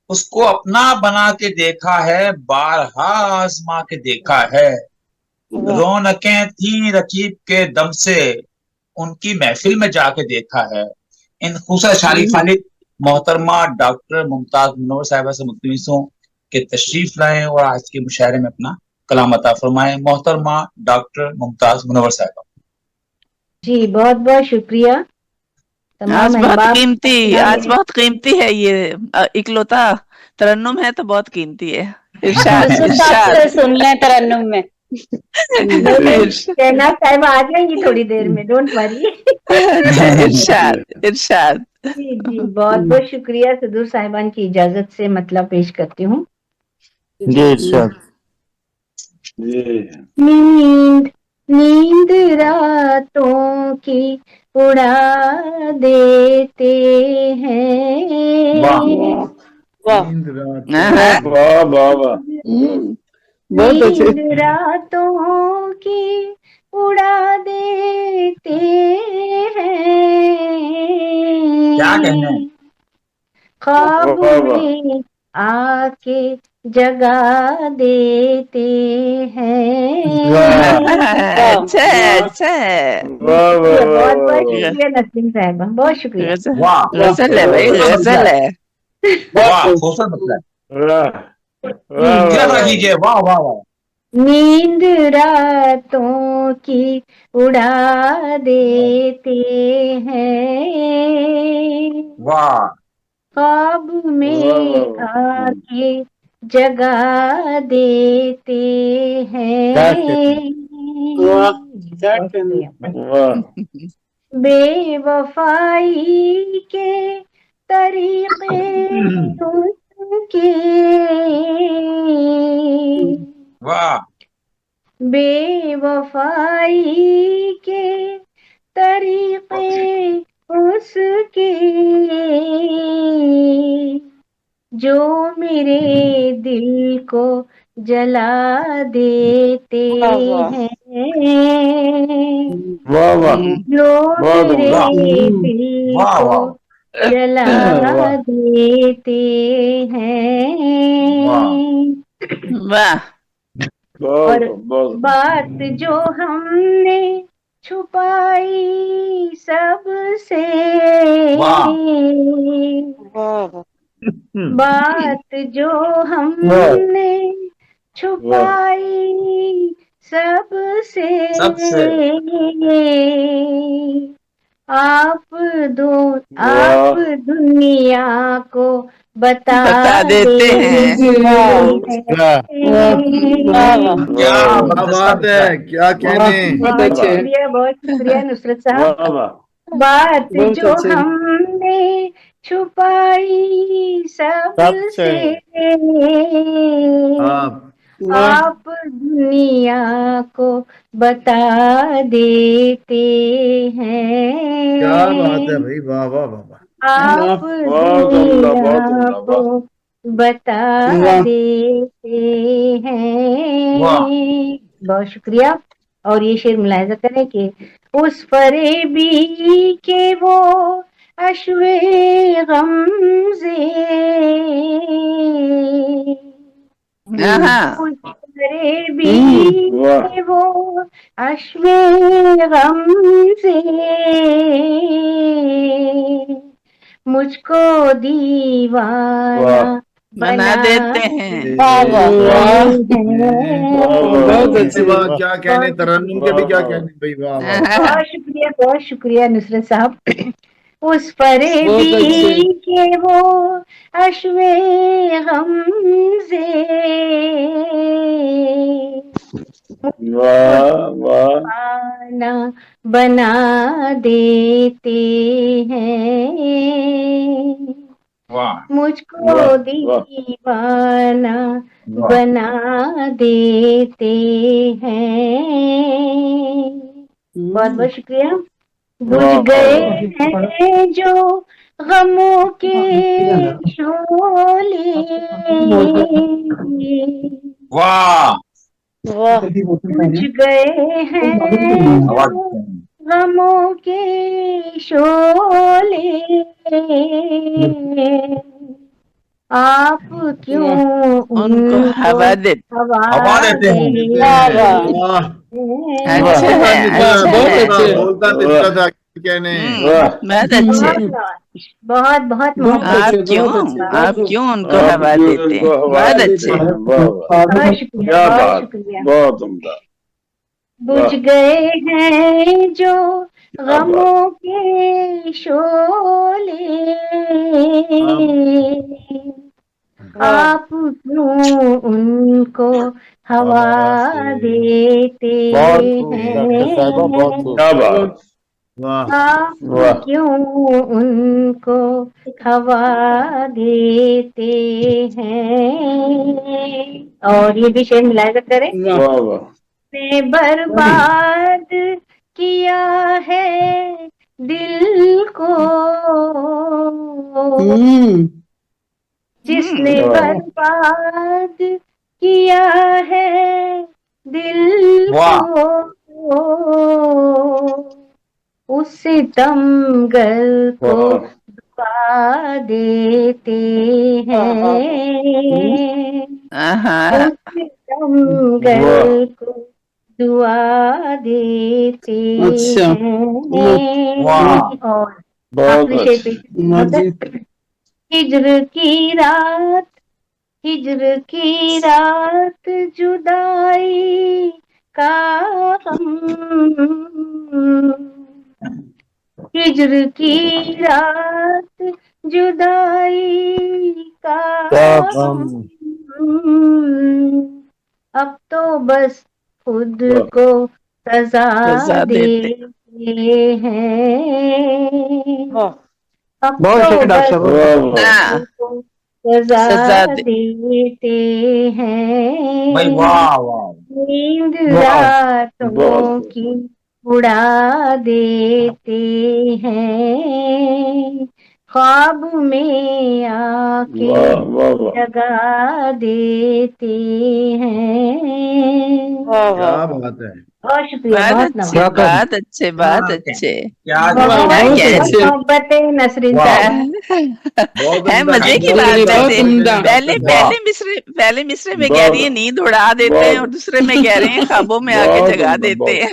اس کو اپنا بنا کے دیکھا ہے، بارہا آزما کے دیکھا ہے، رونقیں تھیں رقیب کے دم سے ان کی محفل میں جا کے دیکھا ہے۔ ان خوبصورت شاعری خالد محترمہ ڈاکٹر ممتاز منور صاحبہ سے ملتمس ہوں کہ تشریف لائیں اور آج کے مشاعرے میں اپنا کلام عطا فرمائیں۔ محترمہ ڈاکٹر ممتاز منور صاحبہ۔ جی بہت بہت شکریہ تمام آج بہت احباب، قیمتی آج بہت قیمتی ہے یہ اکلوتا ترنم ہے تو بہت قیمتی ہے ارشاد یوسف صاحب ارشاد سے سن لیں ترنم میں۔ شہناز صاحبہ آ جائیں گی تھوڑی دیر میں، ڈونٹ وری۔ اچھا ارشاد ارشاد جی جی بہت بہت شکریہ، صدور صاحبان کی اجازت سے مطلب پیش کرتی ہوں۔ جی ارشاد نیند نیند راتوں کی اڑا دیتے ہیں، نیند رات واہ واہ واہ، بہت اچھے نیند راتوں کی اڑا دیتے کیا کہنا ہے؟ ہیں، خواب واہ واہ، میں آ کے جگا دیتے ہیں۔ اچھا اچھا واہ واہ شکریہ، بہت واہ بہت واہ، شکریہ نسیم صاحبہ، بہت شکریہ۔ واہ غزل ہے بھائی غزل ہے واہ خوبصورت مطلب واہ واہ کیا واہ، کیجیے، واہ واہ واہ، نیند راتوں کی اڑا دیتے ہیں، واہ خواب میں آ کے جگا دیتے ہیں۔ واہ کیا کہنا واہ، بے وفائی کے طریقے ان کے، واہ بے وفائی کے طریقے اس کے جو میرے دل کو جلا دیتے ہیں، واہ واہ، جو بہت میرے عمدہ، دل واہ کو واہ जला देते हैं। वाह और बात जो हमने छुपाई सबसे, बात जो हमने छुपाई सबसे, आप दुनिया को बता देते हैं। क्या बात है, क्या कहने। बहुत शुक्रिया नुसरत साहब। बात जो हमने छुपाई सबसे, आप दुनिया को बता देते हैं। क्या बात है भाई, वाह वाह वाह वाह। आप दुनिया को बता देते हैं। बहुत शुक्रिया। और ये शेर मुलाहिजा करें कि उस फरेबी के वो अश्वे गमज़े, उस फरेबी के वो अश्वे गमज़े, मुझको दीवाना बना देते हैं। बहुत अच्छी बात, क्या कहने, तरन्नुम के भी क्या कहने भाई, वाह वाह। बहुत शुक्रिया नुसरत साहब। उस फरेबी के वो अश्वे गमज़े, दीवाना बना देते हैं। मुझको दीवाना बना देते हैं। बहुत बहुत शुक्रिया। बुझ गए हैं जो गमों के शोले, बुझ गए हैं गमों के शोले, आप क्यों उनको हवा देते हैं। बोलता दिखता था कहने। बहुत बहुत आप क्यों उनको हवा देते हैं। बहुत अच्छे, बहुत शुक्रिया, बहुत शुक्रिया। बहुत उम्दा। बुझ गए हैं जो गमों के शोले, आप क्यों उनको हवा देते हैं। आप क्यों उनको हवा देते हैं। और ये भी शेर मुलाहिजा करें। ने बर्बाद किया है दिल को, जिसने बर्बाद किया है दिल को, उस सितमगर को दुआ देते हैं। उस सितमगर को दुआ देते हैं। और आखिरी शेर पे हिज्र की रात जुदाई का गम, हिज्र की रात जुदाई का गम, अब तो बस खुद को सजा देते हैं। अब तो बस खुद को सजा देते हैं। नींद रातों की उड़ा देते हैं। ख्वाब में आके जगा देते हैं। क्या बात है। बहुत शुक्रिया, बहुत अच्छे, नवाज, बहुत अच्छे, बहुत अच्छे। क्या बहुत जवाब मोहब्बत है नसरीन साहब। बहुत है उम्दा, मजे की बहुत बात उम्दा, वैसे। बहुत उम्दा। पहले वाह। पहले मिसरे में कह रही है नींद उड़ा देते हैं, और दूसरे में कह रहे हैं ख्वाबों में आके बहुत जगा उम्दा, देते बहुत। हैं।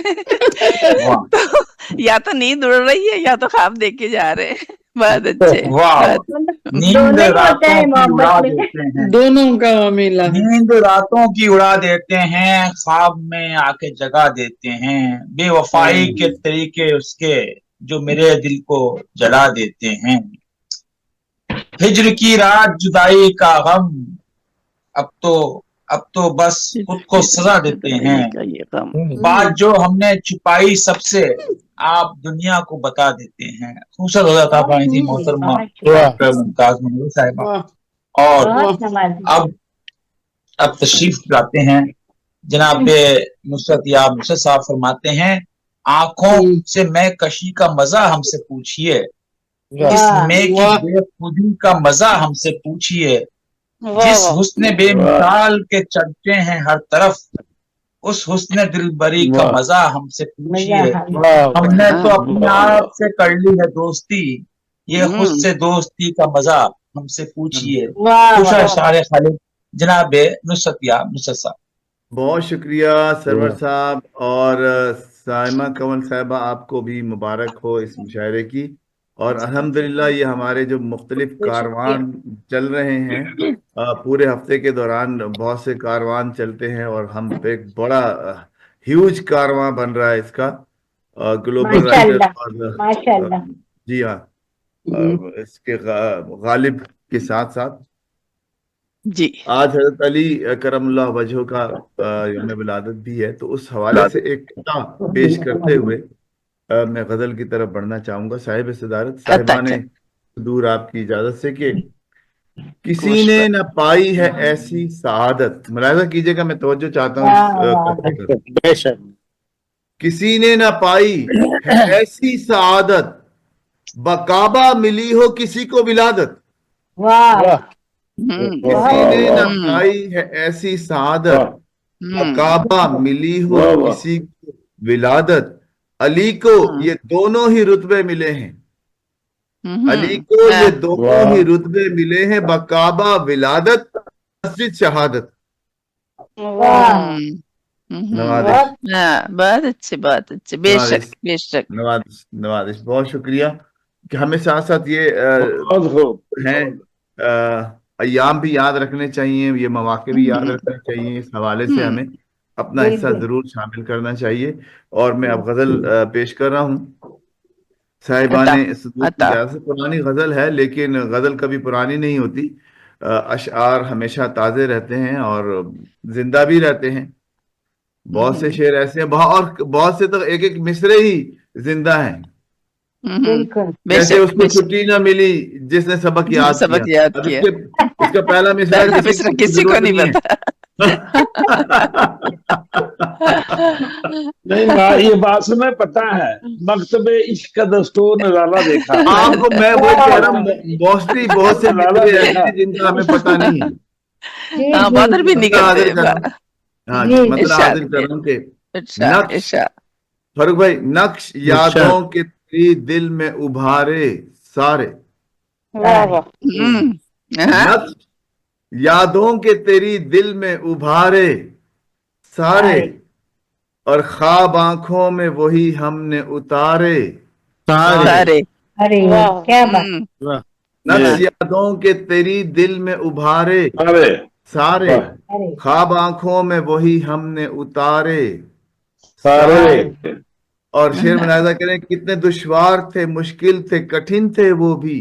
वाह तो या तो नींद उड़ रही है या तो ख्वाब देखे जा रहे हैं। बहुत अच्छे, वाह, बहुत नींद दोनों ही होता रातों है की उड़ा मोहब्बत में। देते हैं, दोनों का मिला है। नींद रातों की उड़ा देते हैं, ख्वाब में आके जगा देते हैं, बेवफाई के तरीके उसके जो मेरे दिल को जला देते हैं। हिज्र की रात जुदाई का गम, अब तो बस खुद को सजा देते हैं। का ये गम। बात जो हमने छुपाई सबसे आप दुनिया को बता देते हैं। खूबसूरत हो जाता पाई थी मोहतरमा डॉक्टर मुमताज महमूद साहिबा। वाह और बहुत नवाज। अब तशरीफ लाते हैं जनाब नुसरत याब नुसरत साहब, फरमाते हैं आंखों से मैं कशी का मजा हमसे पूछिए, इसमें की वाह। बेखुदी का मजा हमसे पूछिए, वाह जिस वाह हुस्न बेमिसाल के चर्चे हैं हर तरफ, उस हुस्न दिलबरी का वाह। मजा हमसे पूछिए। मजा हमने तो अपने आप से कर ली है दोस्ती, ये खुद से दोस्ती का मजा हमसे पूछिए। वाह खुशा वाह। शार खालिद जनाब नुसरत याब नुसरत साहब। बहुत शुक्रिया सरवर साहब, और साइमा कंवल साहिबा आपको भी मुबारक हो इस मुशायरे की। और अल्हम्दुलिल्लाह ये हमारे जो मुख्तलिफ कारवान चल रहे हैं, पूरे हफ्ते के दौरान बहुत से कारवान चलते हैं, और हम पे एक बड़ा ह्यूज कारवां बन रहा है इसका, ग्लोबल राइटर माशाल्लाह और माशाल्लाह। जी हाँ, इसके गालिब के साथ साथ जी आज हजरत अली करमुल्लाह वजह का यौम विलादत भी है, तो उस हवाले से एक किताब पेश करते हुए मैं गजल की तरफ बढ़ना चाहूंगा। साहिब सदारत साहिबा ने दूर आपकी इजाजत से कि किसी ने न पाई है ऐसी सआदत, मुलाहिजा कीजिएगा, मैं तवज्जो चाहता हूँ इस कथन पर। बेशक किसी ने न पाई है ऐसी सआदत, बकाबा मिली हो किसी को विलादत। वाह किसी ने न पाई है ऐसी सआदत, बकाबा मिली हो किसी को विलादत। अली को ये दोनों ही रुतबे मिले हैं, अली को ये दोनों ही रुतबे मिले हैं, बकाबा विलादत मस्जिद शहादत। नवाजिश, बहुत अच्छे, बहुत अच्छे। बेशक बेशक। नवाजिश, नवाजिश, बहुत शुक्रिया। कि हमें साथ साथ ये हैं अय्याम भी याद रखने चाहिए, ये मौके भी याद रखने चाहिए, इस हवाले से हमें अपना हिस्सा जरूर शामिल करना चाहिए। और मैं अब गजल पेश कर रहा हूँ। साहिबाने से पुरानी गजल है, लेकिन गजल कभी पुरानी नहीं होती। अशआर हमेशा ताजे रहते हैं और जिंदा भी रहते हैं। बहुत से शेर ऐसे हैं, और बहुत से तो एक एक मिसरे ही जिंदा हैं। जैसे उसको छुट्टी ना मिली जिसने सबक याद किया। अब इसका पहला मिसरा किसी को नहीं पता। नहीं ना, ये बात तुम्हें पता है, मकतबे इश्क का दस्तूर नजारा देखा आपको, मैं वो कह रहा हूँ, मोस्टली बहुत से मिसरे ऐसे हैं जिनका हमें पता नहीं है। बदर भी नहीं करते। हाँ जी, मतलब हाजिर कर रहा हूँ कि नक्श, फरूक भाई, नक्श यादों के तेरी दिल में उभारे सारे, नक्श यादों के तेरी दिल में उभारे सारे, और ख्वाब आंखों में वही हमने उतारे सारे। अरे क्या बात। नक्श यादों के तेरी दिल में उभारे सारे, ख्वाब आंखों में वही हमने उतारे सारे। और शेर मुलाहिजा करें, कितने दुश्वार थे, मुश्किल थे, कठिन थे वो भी।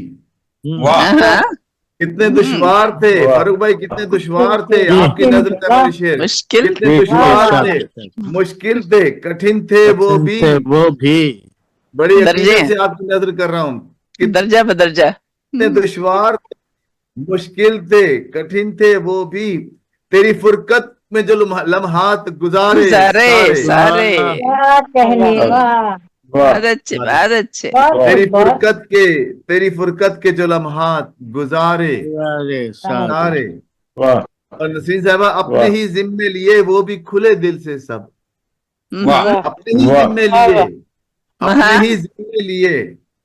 कितने दुश्वार थे फारूक भाई, कितने दुश्वार थे, आपकी नजर का मेरे शेर। कितने दुश्वार थे, मुश्किल थे, कठिन थे वो भी। बड़ी यकीन से आपकी नजर कर रहा हूँ। दर्जा बदर्जा। कितने दुश्वार थे, मुश्किल थे, कठिन थे वो भी, तेरी फुरकत में जो लम्हात गुजारे सारे। बहुत अच्छे, बहुत अच्छे। तेरी फुरकत के जो लम्हात गुजारे सारे। और नसीम साहबा अपने ही जिम्मे लिए वो भी खुले दिल से सब। اپنے ہی ذمے لیے، اپنے ہی ذمے لیے.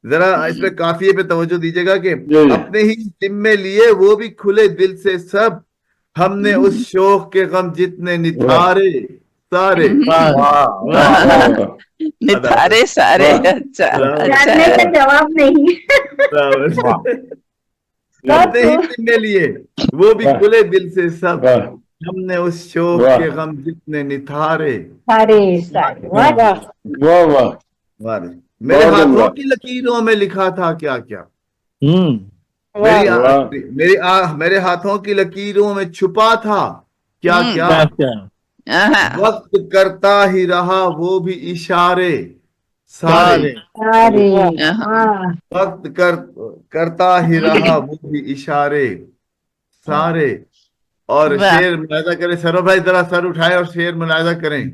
ذرا اس پہ کافیے پہ توجہ دیجیے گا کہ اپنے ہی ذمے لیے وہ بھی کھلے دل سے سب، ہم نے اس شوق کے غم جتنے نتھارے سارے. نتھارے سارے. اچھا جاننے کا جواب نہیں. اپنے ہی ذمے لیے وہ بھی کھلے دل سے سب، ہم نے اس شوق کے غم جتنے نتھارے. میرے ہاتھوں کی لکیروں میں لکھا تھا کیا کیا، میرے ہاتھوں کی لکیروں میں چھپا تھا کیا کیا، وقت کرتا ہی رہا وہ بھی اشارے سارے. وقت کرتا ہی رہا وہ بھی اشارے سارے. اور شعر ملاحظہ کریں، سرو بھائی ذرا سر اٹھائے اور شعر ملاحظہ کریں.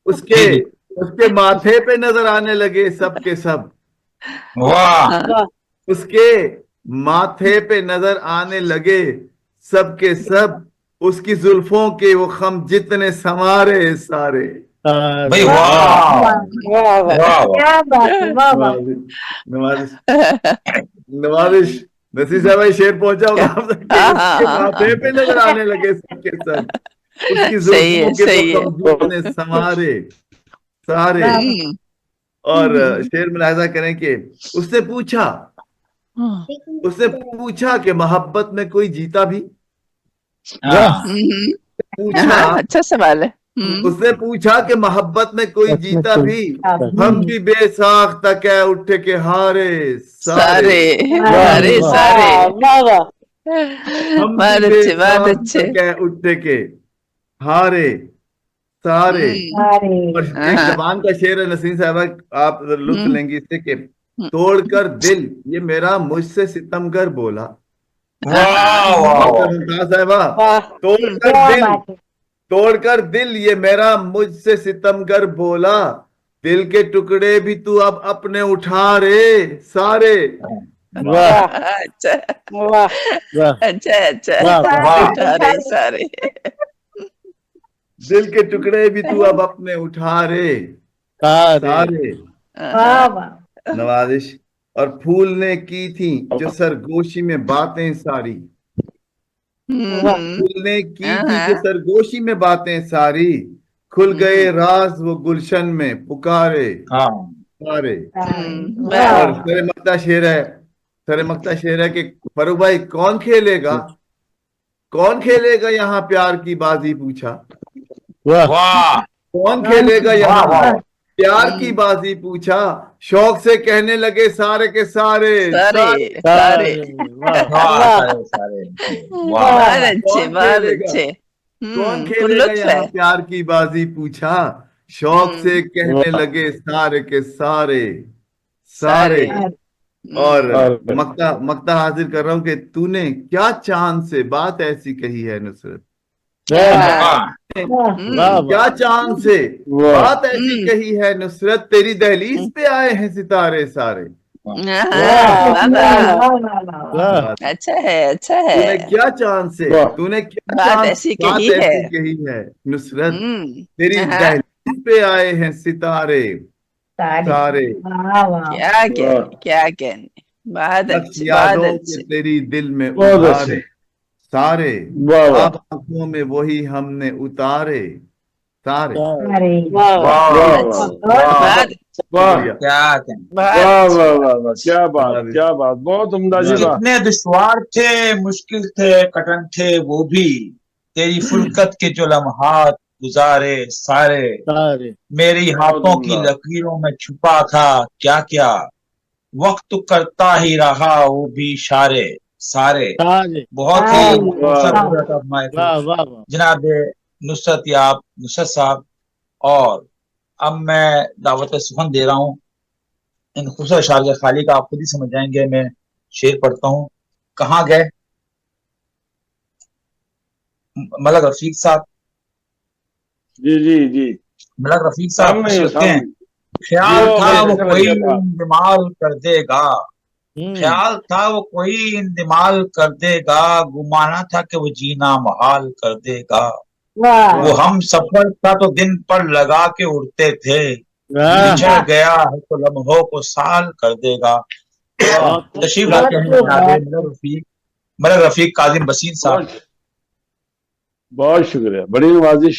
اس کے ماتھے پہ نظر آنے لگے سب کے سب. اس کے ماتھے پہ نظر آنے لگے سب کے سب، اس کی زلفوں کے وہ خم جتنے سنوارے سارے. نوازش نصیر صاحب شعر پہنچا ہوگا اس کے ماتھے پہ نظر آنے لگے سب کے سب، اس کی زلفوں کے وہ خم جتنے سنوارے سارے. اور شعر ملاحظہ کریں کہ اس نے پوچھا کہ محبت میں کوئی جیتا بھی. اچھا سوال ہے. اس نے پوچھا کہ محبت میں کوئی جیتا بھی، ہم بھی بے ساختہ کہہ اٹھے کہ ہارے سارے. ہم بھی بے ساختہ کہہ اٹھے کہ ہارے سارے. اور ایک زبان کا شعر ہے نسیم صاحبہ، آپ لطف لیں گی اس سے کہ توڑ کر دل یہ میرا مجھ سے ستمگر بولا. صاحبہ توڑ کر دل یہ میرا مجھ سے ستمگر بولا، دل کے ٹکڑے بھی تو اب اپنے اٹھا رے سارے. سارے دل کے ٹکڑے بھی تو اب اپنے اٹھا رے سارے. نوازش. اور پھول نے کی تھی جو سرگوشی میں باتیں ساری، پھول نے کی تھی جو سرگوشی میں باتیں ساری، کھل گئے راز وہ گلشن میں پکارے سارے. اور سر مکتا شعر ہے کہ فاروق بھائی کون کھیلے گا یہاں پیار کی بازی پوچھا. کون کھیلے گا یہاں پیار کی بازی پوچھا، شوق سے کہنے لگے سارے کے سارے. کون کھیلے گا یہاں پیار کی بازی پوچھا، شوق سے کہنے لگے سارے کے سارے. اور مکتا حاضر کر رہا ہوں کہ تو نے کیا چاند سے بات ایسی کہی ہے نصرت، کیا چاند سے بات ایسی کہی ہے نصرت، تیری دہلیز پہ آئے ہیں ستارے سارے. اچھا ہے کیا چاند سے تو نے کیا بات ایسی کہی ہے نصرت، تیری دہلیز پہ آئے ہیں ستارے سارے. کیا کہنے، بہت اچھے تیری دل میں اتارے سارے، اب آنکھوں میں وہی ہم نے اتارے سارے. کیا بات، بہت عمدہ. کتنے دشوار تھے، مشکل تھے، کٹن تھے وہ بھی، تیری فلکت کے جو لمحات گزارے سارے، میری ہاتھوں کی لکیروں میں چھپا تھا کیا کیا، وقت کرتا ہی رہا وہ بھی اشارے سارے. بہت ہی جناب نصرت صاحب. اور اب میں دعوت سخن دے رہا ہوں ان خوبصورت اشعار کے خالق، آپ خود ہی سمجھ جائیں گے. میں شعر پڑھتا ہوں. کہاں گئے ملک رفیق صاحب؟ جی ملک رفیق صاحب لکھتے ہیں، خیال تھا وہ کوئی اندمال کر دے گا، خیال تھا وہ کوئی اندمال کر دے گا، گمانا تھا کہ وہ جینا محال کر دے گا. वो हम सफर का तो दिन पर लगा के उड़ते थे, बिछड़ गया है तो लम्हों को साल कर देगा। तशरीफ लाते हैं जनाब मलक रफीक काजिम बसीर साहब। बहुत शुक्रिया, बड़ी नवाजिश।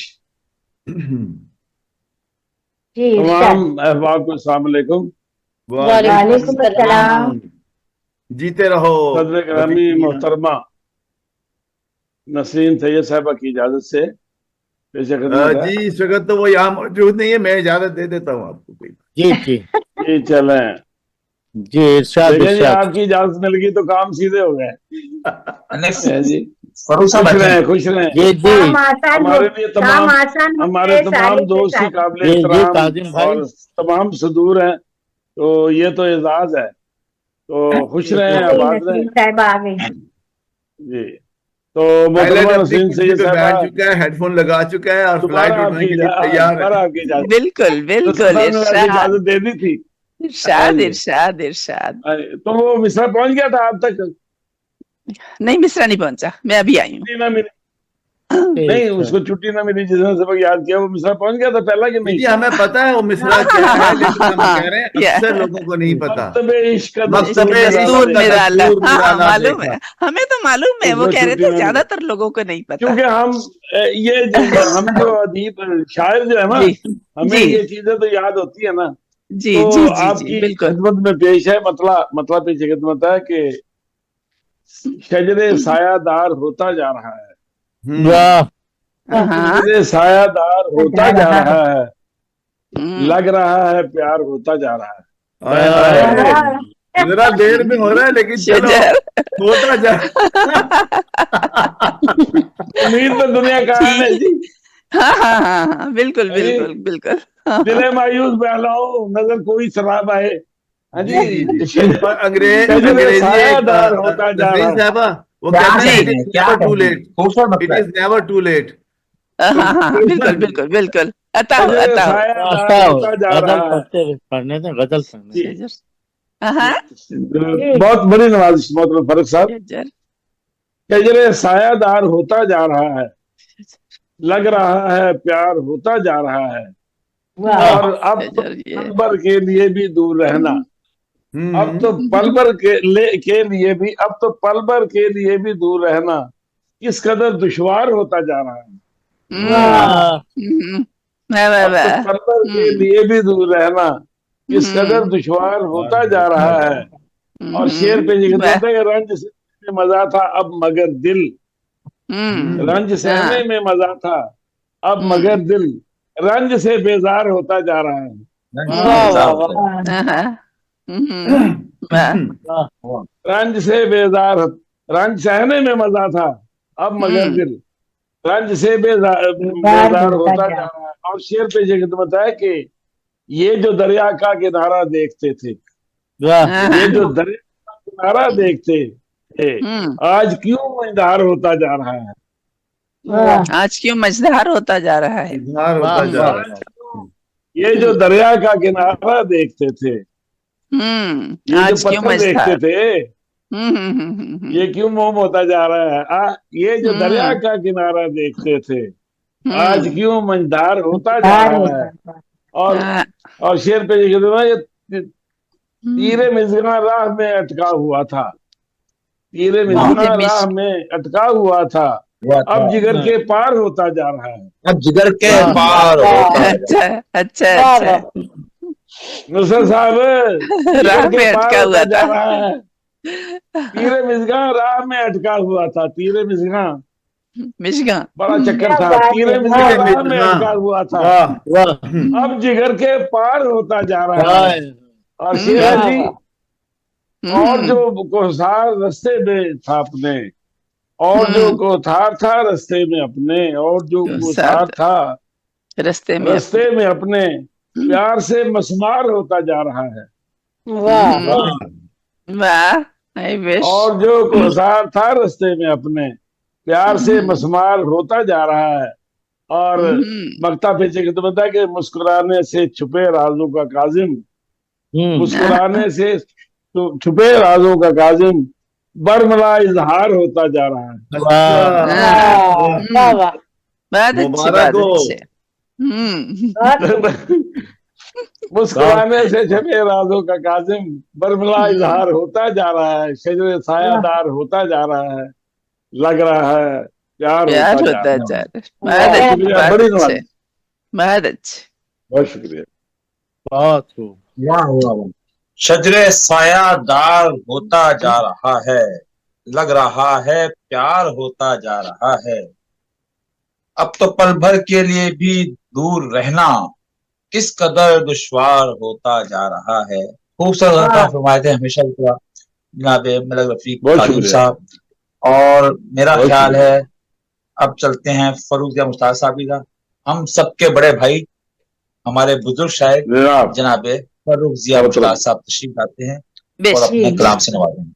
तमाम अहबाब को अस्सलाम वालेकुम। वालेकुम अस्सलाम। जीते रहो। सदर ग्रामी मोहतरमा नसीम तैयब साहबा की इजाजत से पेश खिदमत है। जी इस वक्त तो वो यहाँ मौजूद नहीं है, मैं इजाजत दे देता हूँ आपको। जी जी जी चले जी, इरशाद जी, इरशाद। आपकी इजाजत मिल गई तो काम सीधे हो गए जी। फरूख साहब खुश रहें, खुश रहें। जी जी हमारे लिए तमाम हमारे तमाम दोस्त ही काबिल एहतराम और तमाम सदूर हैं, तो ये तो एजाज है। तो खुश रहें, आबाद रहें जी। तो मोहतरमा नसीम सैयद साहब चुका है, हेडफोन लगा चुका है और फ्लाइट उड़ने के लिए तैयार है। बिल्कुल बिल्कुल इजाजत दे दी थी। इरशाद इरशाद इरशाद। तो वो मिस्र पहुंच गया था अब तक? नहीं, मिस्र नहीं पहुंचा, मैं अभी आई हूँ। ना मिली नहीं, उसको छुट्टी ना मिली, जिसने सबक याद किया वो मिस्र पहुंच गया था पहला कि नहीं? जी हमें पता है वो मिस्र क्या है, लेकिन हम कह रहे हैं अक्सर लोगों को नहीं पता। दस्तूर निराला, हाँ मालूम है, हमें तो मालूम है। वो कह रहे थे ज्यादातर लोगों को नहीं पता, क्योंकि हम हम जो अदीब शायर जो है ना, हमें ये चीजें तो याद होती है ना। जी तो जी आपकी खिदमत में पेश है मतलब पेश खिदमत है कि शजरे सायादार होता जा रहा है, शजरे सायादार होता जा रहा है, लग रहा है प्यार होता जा रहा है। जरा देर में हो रहा है लेकिन चलो होता जा। उम्मीद तो दुनिया का है जी। हाँ बिल्कुल बिल्कुल बिल्कुल। दिले मायूस बहलाओ नजर कोई शराब आए। अंग्रेजी सायादार होता जा रहा है। वो कहते हैं it is never too late, it is never too late. बिल्कुल बिल्कुल बिल्कुल। पढ़ने से गजल पढ़ने। बहुत बड़ी नवाजिश मोहतरम फरूख साहब। शजरे सायादार होता जा रहा है, लग रहा है प्यार होता जा रहा है, और अब तो पल भर के लिए भी दूर रहना, अब तो पल भर के लिए भी अब तो पल भर के लिए भी दूर रहना किस कदर दुश्वार होता जा रहा है। पल भर के लिए भी दूर रहना किस कदर दुश्वार होता जा रहा है। और शेर पे ये कहते हैं रंज से मजा था अब मगर दिल, रंज सहने में मजा था अब मगर दिल रंज से बेजार होता जा रहा है। रंज से बेजार, रंज सहने में मजा था अब मगर दिल रंज से बेजार होता जा रहा है। और शेर पे ये खिदमत है कि ये जो दरिया का किनारा देखते थे, ये जो दरिया का किनारा देखते थे, आज क्यों मझधार होता जा रहा है, आज क्यों मझधार होता जा रहा है। ये जो दरिया का किनारा देखते थे, ये आज जो क्यों पत्थर देखते मझधार। थे, ये क्यों मोम होता जा रहा है। ये जो दरिया का किनारा देखते थे, आज क्यों मझधार होता जा रहा है। और शेर पे ये तीरे मिज़गां राह में अटका हुआ था, तीरे मिज़गां राह में अटका हुआ था, अब जिगर के पार होता जा रहा है, अब जिगर के पार होता है। अच्छा अच्छा अच्छा। नुसरत साहब राह में अटका हुआ जा था। रहा है। तीरे मिज़गां राह में अटका हुआ था, तीरे मिज़गां मिशगां बड़ा चक्कर था, तीरे मिज़गां राह में अटका हुआ था, अब जिगर के पार होता जा रहा है। और शेर जी और जो कोसार रस्ते में था अपने, और जो कोसार था रस्ते में अपने, और जो कोसार था रस्ते में अपने प्यार से मसमार होता जा रहा है। वाह आई विश। और जो कोसार था रस्ते में अपने प्यार से मसमार होता जा रहा है। और मक्ता पेचे की तो बता कि मुस्कुराने से छुपे राजों का काजिम, मुस्कुराने से छुपे राजों का काजिम बरमला इजहार होता जा रहा है। बहुत अच्छे, मुबारक बहुत हो। अच्छे। मुस्कुराने से छपे राजों का काजिम बरमला इजहार होता जा रहा है, शजरे सायादार होता जा रहा है, लग रहा है प्यार प्यार होता जा होता रहा जा है। रहा है। बहुत अच्छे, शुक्रिया, बहुत बड़ी अच्छे, नवाज़ी, बहुत अच्छे। बहुत शुक्रिया। बहुत खूब। वाह वाह वाह। शजरे सायादार होता जा रहा है, लग रहा है प्यार होता जा रहा है, अब तो पल भर के लिए भी दूर रहना किस कदर दुश्वार होता जा रहा है। खूबसूरत फरमाए थे हमेशा की तरह जनाब मलक रफीक बहुत काजिम शुक्रिया, साहब। और मेरा बहुत ख्याल शुक्रिया। है अब चलते हैं फरूख मुश्ताक साहब की तरफ। हम सबके बड़े भाई हमारे बुजुर्ग शायर जनाब जनाब फरूख जिया मोहतरम, मुश्ताक साहब तशरीफ लाते हैं और बेशक। अपने कलाम से नवाजेंगे।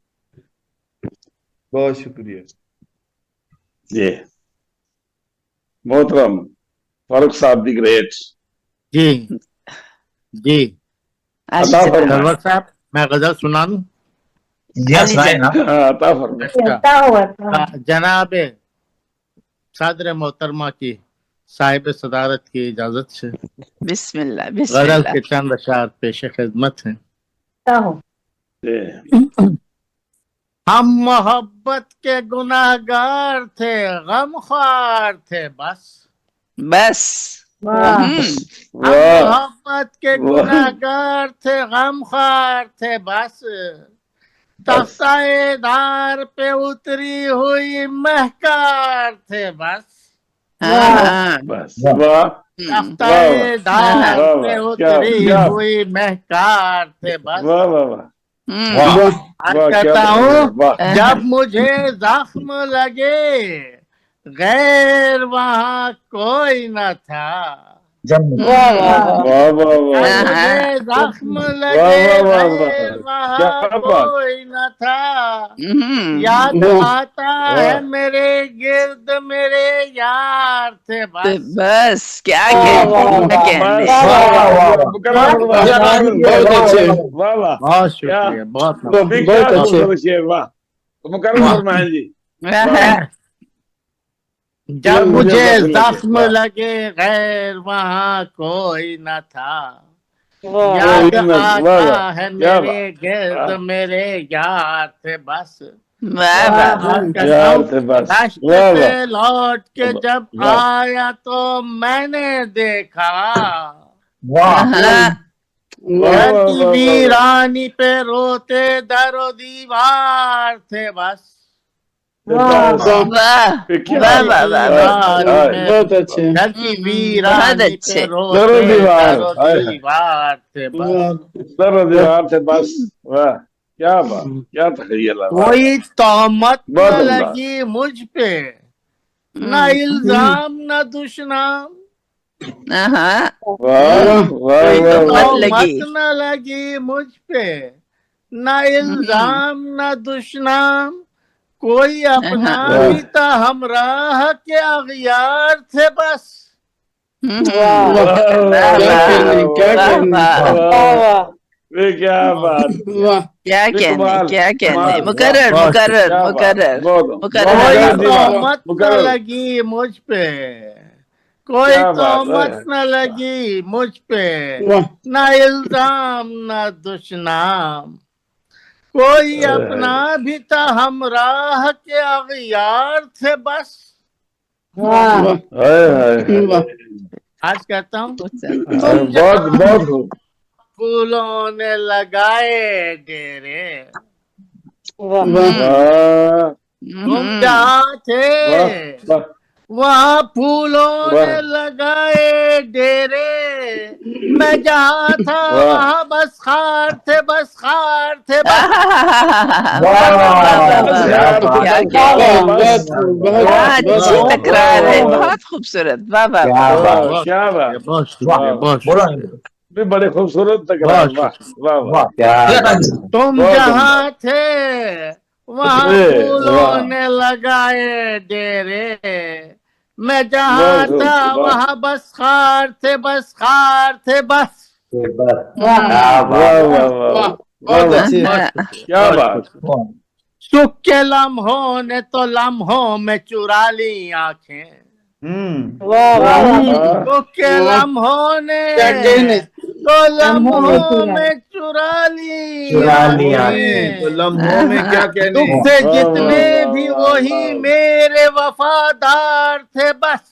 बहुत शुक्रिया। जी मोहतरम फारूक साहब दी ग्रेट, जी जी। अता फरमाए। सरवर साहब मैं गजल सुना दूं? जी हाँ, सुनाए ना। हाँ, अता फरमाए। अच्छा, जनाब सदर मोहतरमा की साहिब सदारत की इजाजत से बिस्मिल्लाह, गजल बिस्मिल्लाह। के चंद अशार पेश खिदमत हैं। जी, हम मोहब्बत के गुनाहगार थे, गमख्वार थे बस। बस। हम वाह मोहब्बत के वाह, गुनाहगार थे, गमख्वार थे बस। बस तख्ताए दार पे उतरी हुई महकार थे बस। हाँ, बस, वाह वाह तख्ताए वाह दार वाह पे वाह, उतरी क्या हुई महकार थे बस। वाह वाह वाह वाह आज वाह, क्या कहता तकरीर है, हूँ वाह जब मुझे जख्म लगे गैर वहाँ कोई न था। जब वाह वाह वाह जब वाह मुझे जख्म वाह लगे वाह वाह गैर वाह, वहाँ क्या बात, कोई न था। याद आता है वाह मेरे गिर्द मेरे यार थे बस। बस क्या वाह कहने, क्या कहने। बस वाह वाह वाह वाह, मुकर्रम फरमाए, क्या बात मुकर्रम है, बहुत फरमाए। अच्छे, वाह वाह, बहुत क्या शुक्रिया, बहुत भी, बहुत क्या अच्छे। खूबसूरत शेर, वाह मुकर्रम वाह फरमाए जी। वाह, वाह जब मुझे जख्म लगे, जख्म वाह लगे गैर वहाँ कोई न था। कोई याद न, वाह आता वाह, है क्या मेरे बात, गिर्द वाह मेरे यार थे बस। वाह, वाह, वाह। आज कहता यार हूँ थे बस, रास्ते वाह से वाह लौट के जब वाह आया तो मैंने देखा वाह हाँ, वाह घर वाह की वाह वाह वीरानी पे रोते दरो दीवार थे बस। बस वाह, क्या वाह, घर वाह, की वाह, वाह। वीरानी में बहुत अच्छे। घर की बहुत वीरानी अच्छे। पे दरो रोते दीवार, दरो हाय हाय, दीवार थे बस। दरो दीवार थे बस, वाह क्या बात, क्या तखय्युल है, वाह कोई तहमत बहुत न उम्दा, लगी मुझ पे, न इल्जाम न दुश्मन। हाँ, वाह वाह कोई वाह तो मत वाह लगी। तहमत न लगी मुझ पे, न इल्जाम न दुश्मन। कोई अपना वाह भी था हमराह के अगियार थे बस। वाह वाह, वाह क्या वाह कहने, क्या वाह कहने। वाह, वे क्या बात, वाह क्या वे कहने, कमाल, क्या कहने। कमाल, वाह मुकर्रर, बहुत मुकर्रर, क्या बात, मुकर्रर, बहुत मुकर्रर। बहुत कोई दरो दीवार, तहमत न मुकर्रर, लगी मुझ पे, कोई क्या बात, हाय तहमत हाय, न लगी मुझ पे, वाह न इल्जाम न दुश्मन। कोई हाय अपना हाय, भी था हमराह के अगियार थे बस। वाह हाय हाय, वाह आज कहता हूँ हाय, तुम बहुत जहाँ बहुत खूब, फूलों ने लगाए डेरे, वाह वाह तुम जहाँ थे वाह वाह वहाँ फूलों वाह ने लगाए डेरे। मैं जहाँ था वाह वहाँ बस खार थे, बस खार थे बस। वाह, वाह, वाह, बस वाह, यार थे, क्या बस कहने। वाह बहुत बस बहुत वाह क्या बहुत अच्छी वाह तकरार वाह है, वाह बहुत खूबसूरत। वाह, वाह, वाह। क्या बात, वाह, क्या बात, बहुत वाह शुक्रिया, बहुत बोलो शुक्रिया, भी बड़े खूबसूरत तकरार, बहुत वाह शुक्रिया। वाह वाह, वाह क्या बात, तुम बहुत उम्दा, जहाँ थे वहाँ वे फूलों वाह, ने लगाए डेरे। मैं जहाँ बहुत खूब, था वाह वहाँ बस खार थे, बस खार थे बस। क्या बात, वाह वाह वाह वाह वाह बहुत वाह, अच्छे। बहुत शुक्रिया, क्या बहुत बात, शुक्रिया। सुख के लम्हों ने तो लम्हों में चुरा ली आंखें। تو کہ لمحوں نے تو لمحوں میں چرا لیا تو لمحوں میں کیا کہنے تم سے جتنے بھی وہی میرے وفادار تھے بس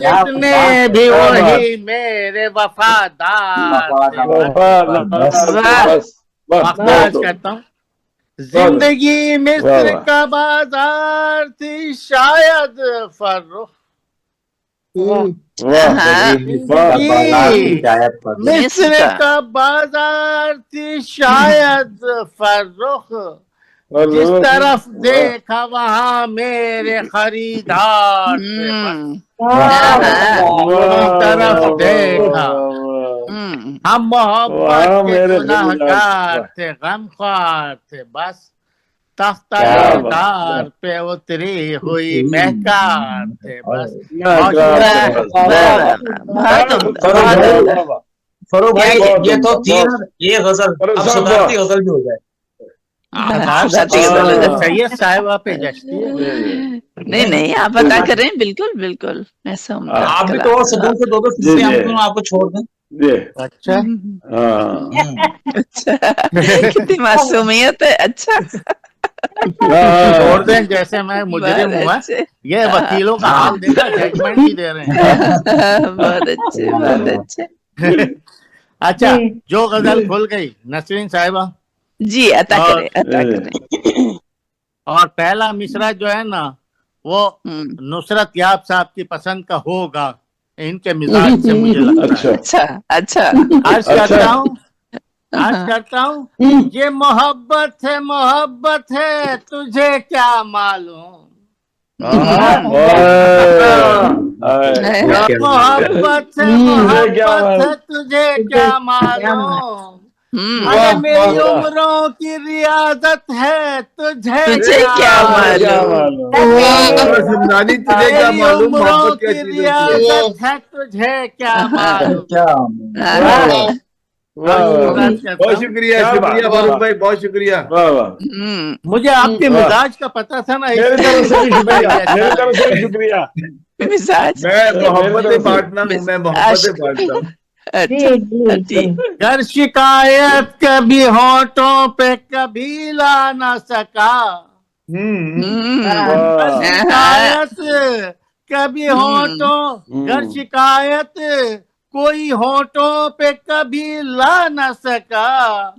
جتنے بھی وہی میرے وفادار کرتا ہوں زندگی مصر کا بازار تھی شاید فرخ مصر کا بازار تھی شاید فرخ جس طرف دیکھا وہاں میرے خریدار تھے جس طرف دیکھا ہم محبت کے گنہگار تھے غمخوار تھے بس تختہ دار پہ اتری ہوئی مہکار تھے بس فروغ بھائی یہ تو تھی یہ غزل اب صدارتی غزل بھی ہو جائے سید صاحبہ پہ جشتی ہے نہیں آپ بتا کر رہے ہیں بالکل بالکل ایسا آپ بھی تو اور صدور سے دو فیصدے ہم دونوں آپ کو چھوڑ دیں اچھا کتنی معصومیت ہے اچھا چھوڑ دیں جیسے میں مجرم ہوا یہ وکیلوں کا حال دیکھا ججمنٹ ہی دے رہے ہیں بہت اچھے بہت اچھے اچھا جو غزل کھل گئی نسرین صاحبہ جی عطا کریں عطا کریں اور پہلا مصرع جو ہے نا وہ نصرت یاب صاحب کی پسند کا ہوگا ان کے مزاج سے مجھے لگتا ہے اچھا عرض کرتا ہوں یہ محبت ہے تجھے کیا معلوم محبت ہے تجھے کیا معلوم اگر میری عمروں کی ریاضت ہے تجھے کیا معلوم میری عمروں کی ریاضت ہے تجھے کیا معلوم بہت شکریہ فاروق بھائی بہت شکریہ مجھے آپ کے مزاج کا پتا تھا نا شکریہ مزاج میں محبت بانٹنا ہوں میں محبت بانٹتا ہوں گر شکایت کبھی ہونٹوں پہ کبھی لا نہ سکا شکایت کبھی ہونٹوں گر شکایت کوئی ہونٹوں پہ کبھی لا نہ سکا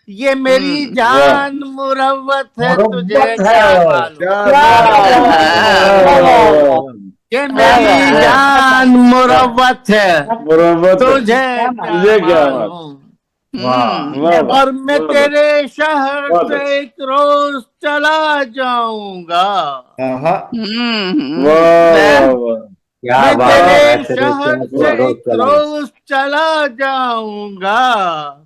یہ میری جان مروت ہے تجھے کیا معلوم یہ میری جان مروت ہے تجھے کیا معلوم اور میں تیرے شہر سے ایک روز چلا جاؤں گا میں تیرے شہر سے ایک روز چلا جاؤں گا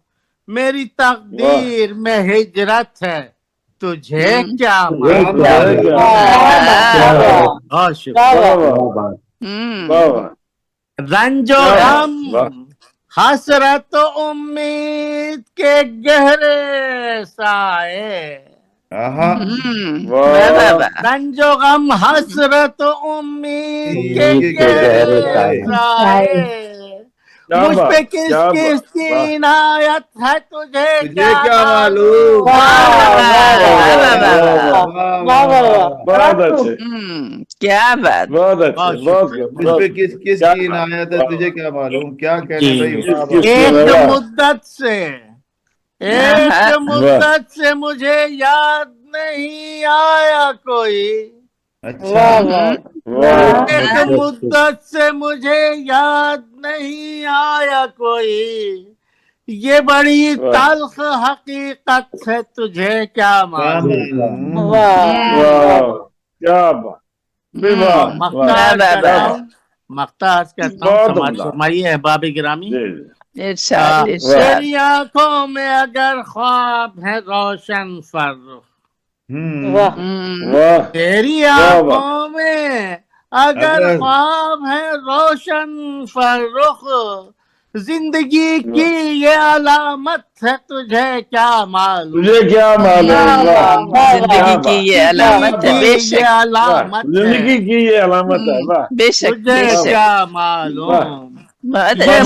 میری تقدیر میں ہجرت ہے تجھے کیا رنج و غم حسرت و امید کے گہرے سائے رنج و غم حسرت و امید کے گہرے سائے مجھ پہ کس کس کی عنایت ہے تجھے کیا معلوم کیا بات مجھ پہ کس کس کی عنایت ہے تجھے کیا معلوم کیا کہنے بھائی ایک مدت سے مجھے یاد نہیں آیا کوئی ایک مدت سے مجھے یاد نہیں آیا کوئی یہ بڑی تلخ حقیقت ہے تجھے کیا معلوم مختار کرتا ہوں سماج فرمائیے احباب گرامی تیری آنکھوں میں اگر خواب ہے روشن فرخ تیری آنکھوں میں اگر خواب ہے روشن فرخ जिंदगी की ये अलामत है तुझे क्या मालूम, तुझे क्या मालूम, जिंदगी की ये अलामत है, ये बेशक अलामत है जिंदगी की ये अलामत है, वाह बेशक तुझे बेशक, क्या मालूम, बहुत ये अच्छा।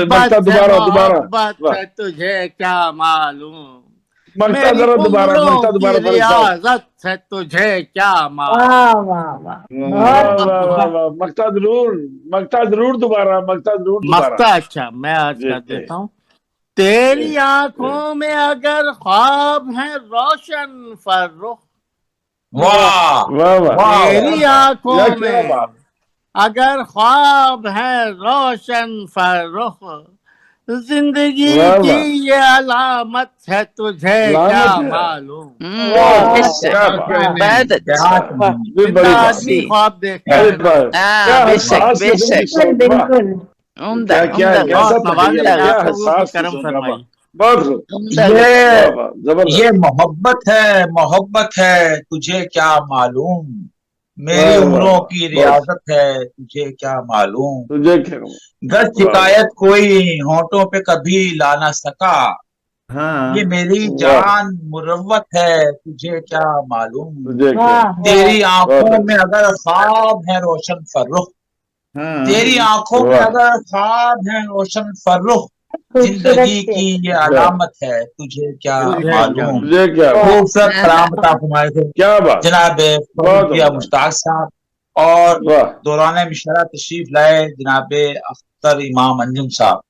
मक्ता दोबारा है तुझे क्या मालूम, मक्ता मेरी जरा दोबारा उम्रों मक्ता की दोबारा फरीद साहब। रियाजत है तुझे क्या मालूम। वाह वाह वाह, बहुत मक्ता जरूर दोबारा मक्ता अच्छा मैं अर्ज जी, कर जी। देता हूँ। तेरी आंखों में अगर ख्वाब है रोशन फर्रुख, वाह वाह वाह तेरी आंखों क्या क्या में बात, अगर ख्वाब है रोशन फर्रुख, जिंदगी वाह की वाह ये अलामत है तुझे क्या लानत है, मालूम। बेशक क्या बात, बहुत अच्छा, ये जिंदा बड़ी आदमी अच्छी, ख्वाब देखता अरे है ना। बात, क्या हाँ बेशक हसास किस्म की बेशक, सोच, वाह बिल्कुल। उम्दा क्या क्या उम्दा कैसा बहुत नवाज तखय्युल है, है क्या आप लोगों की हसास करम किस्म का, वाह फरमाई। बहुत खूब, उम्दा ये वाह वाह जबरदस्त, ये मोहब्बत है तुझे क्या मालूम, मेरी वाह वाह उम्रों वाह की बहुत, रियाजत है तुझे क्या मालूम, तुझे क्या, गर वाह वाह शिकायत कोई होठों पे कभी ला ना सका, ये हाँ मेरी वाह, जान मुरव्वत है तुझे क्या मालूम, तुझे क्या, वाह तेरी वाह, बहुत आंखों में अच्छा, अगर ख्वाब है रोशन फर्रुख, हाँ तेरी आंखों में वाह अगर ख्वाब है रोशन फर्रुख, खूबसूरत जिंदगी शेर। की ये वाह, अलामत है तुझे क्या तुझे क्या मालूम। तुझे क्या, खूबसूरत हाँ, कलाम अता फरमाए थे क्या बात, जनाब बहुत फरुखिया उम्दा, मुश्ताक साहब, और वाह दौरान मिशरा तशरीफ लाए जनाब अख्तर इमाम अंजुम साहब।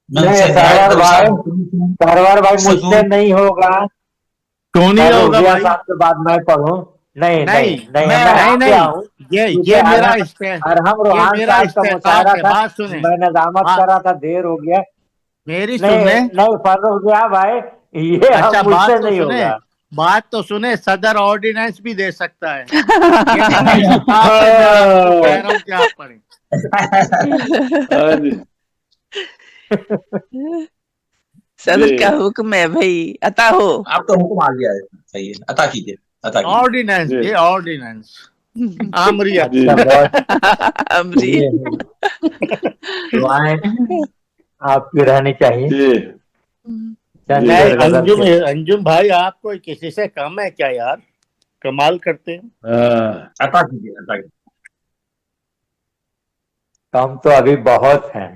मैं नहीं उनसे निहायत सरवर भाई, गुस्सा हूं, सरवर भाई मुझसे सदूर नहीं होगा। क्यों नहीं होगा फर्रुखिया भाई? साहब के बाद मैं पढ़ूं? नहीं नहीं नहीं नहीं, मैं मैं नहीं आ गया नहीं, हूँ ये क्योंकि ये मेरा अरहम ये रोहान मेरा साहब का इस्तेहकाक मुशायरा है। था, बात सुने, मैं नजामत बात करा था, देर हो गया। मेरी नहीं सुने। नहीं फर्रुखिया भाई, ये हम अच्छा बात मुझसे तो नहीं सुने, होगा। बात तो सुने। सदर ऑर्डिनेंस भी दे सकता है, ये नहीं इस्तेहकाक है। मैं आपको कह रहा हूँ कि आप पढ़ें। हाँ जी सदर जी, का हुक्म है भाई, अता हो। आप तो हुक्म आ गया है, सही है, अता कीजिए अता कीजिए। ऑर्डिनेंस जी ये ऑर्डिनेंस आमरियत। जी, अच्छा बहुत अमरी ये दुआएं आपकी रहनी चाहिए। जी चंद जी, नहीं शेर गजल अंजुम, के अंजुम भाई आप कोई किसी से कम है क्या यार? कमाल करते हैं। हाँ, अता कीजिए अता कीजिए। कम तो अभी बहुत हैं।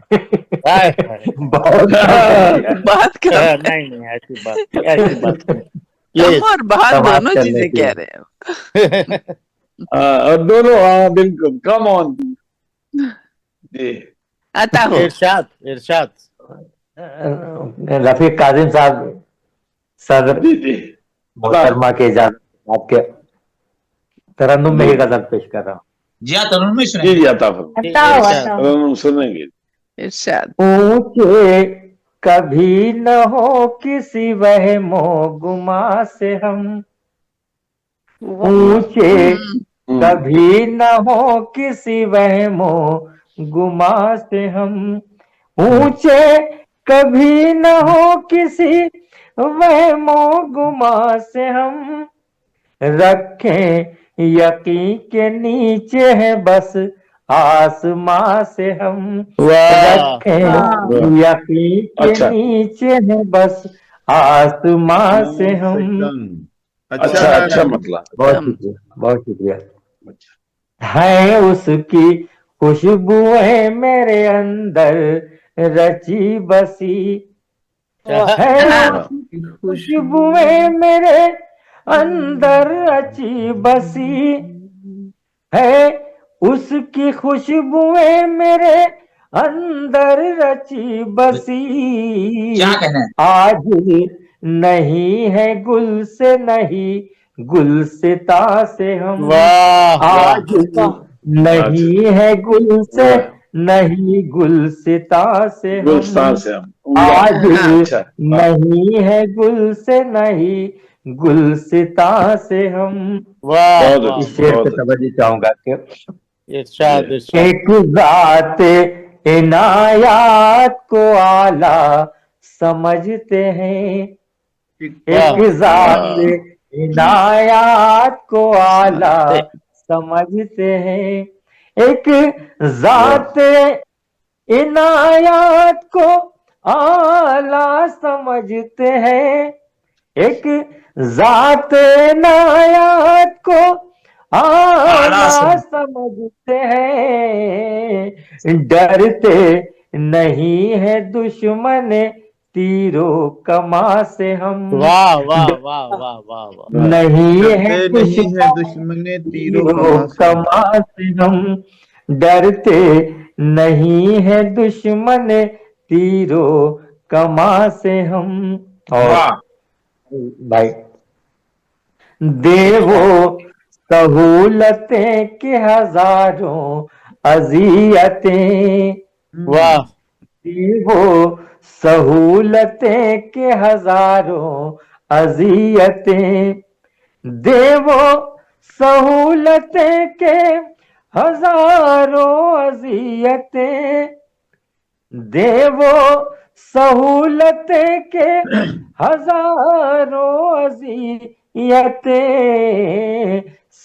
हाय हाय। बहुत कम है भैया, बात कम है, नहीं नहीं ऐसी बात नहीं कम प्लीज। और बात समाप्त दोनों करने चीजें के कह लिए। रहे हैं। हाँ, और दोनों, हाँ बिल्कुल, कम ऑन जी, अता हो। इरशाद इरशाद। रफीक काजिम साहब, सदर जी जी, मोहतरमा के इजाजत आपके तरन्नुम में जी ही गजल पेश कर रहा हूँ। जी हाँ तरुण में जी सुनेंगे। जी, अता फरमाइए, बताओ इरशाद। बताओ। हम सुनेंगे, इरशाद। ऊंचे कभी न हो किसी वहमो गुमा से हम, ऊंचे कभी न हो किसी वहमो गुमा से हम, ऊंचे कभी न हो किसी वहमो गुमा से हम, रखें यकीन के नीचे है बस आसमां से हम, वाह रखें वाह, यकीन के अच्छा नीचे है बस आसमां से हम। अच्छा अच्छा गाना अच्छा, है। मतलब बहुत कम शुक्रिया, बहुत शुक्रिया। अच्छा, है उसकी खुशबुएं मेरे अंदर रची बसी, है हाँ, उसकी खुशबुएं मेरे अंदर रची बसी, है उसकी खुशबुएं मेरे अंदर रची बसी, क्या कहना है? आज नहीं है गुल से नहीं गुलसिता से हम, वाह वाह। आज नहीं है गुल से वाह, नहीं गुलसिता से गुलस्तान हम, से हम, वाह, आज हाँ, अच्छा, वाह, नहीं है गुल से नहीं गुलसिता से हम। वाह बहुत वाह इस अच्छा, शेर बहुत पे अच्छा, तवज्जो चाहूंगा कि इरशाद जी, इरशाद। एक जात इनायात को आला समझते हैं, वाह एक जात हाँ, इनायात को आला समझते समझते हैं, एक वाह, जात عنایات کو اعلیٰ سمجھتے ہیں، ایک ذات عنایات کو اعلیٰ سمجھتے ہیں، ڈرتے نہیں ہے دشمن تیرو کما سے ہم، واہ واہ واہ واہ واہ واہ، نہیں ہے دشمن تیرو کما سے ہم، ڈرتے نہیں ہے دشمن تیرو کما سے ہم۔ اور بھائی دے وہ سہولتیں کہ ہزاروں اذیتیں، واہ، دے وہ سہولتیں کہ ہزاروں اذیتیں، دے وہ سہولتیں کہ ہزاروں اذیتیں، دے وہ سہولتیں کہ ہزاروں اذیتیں،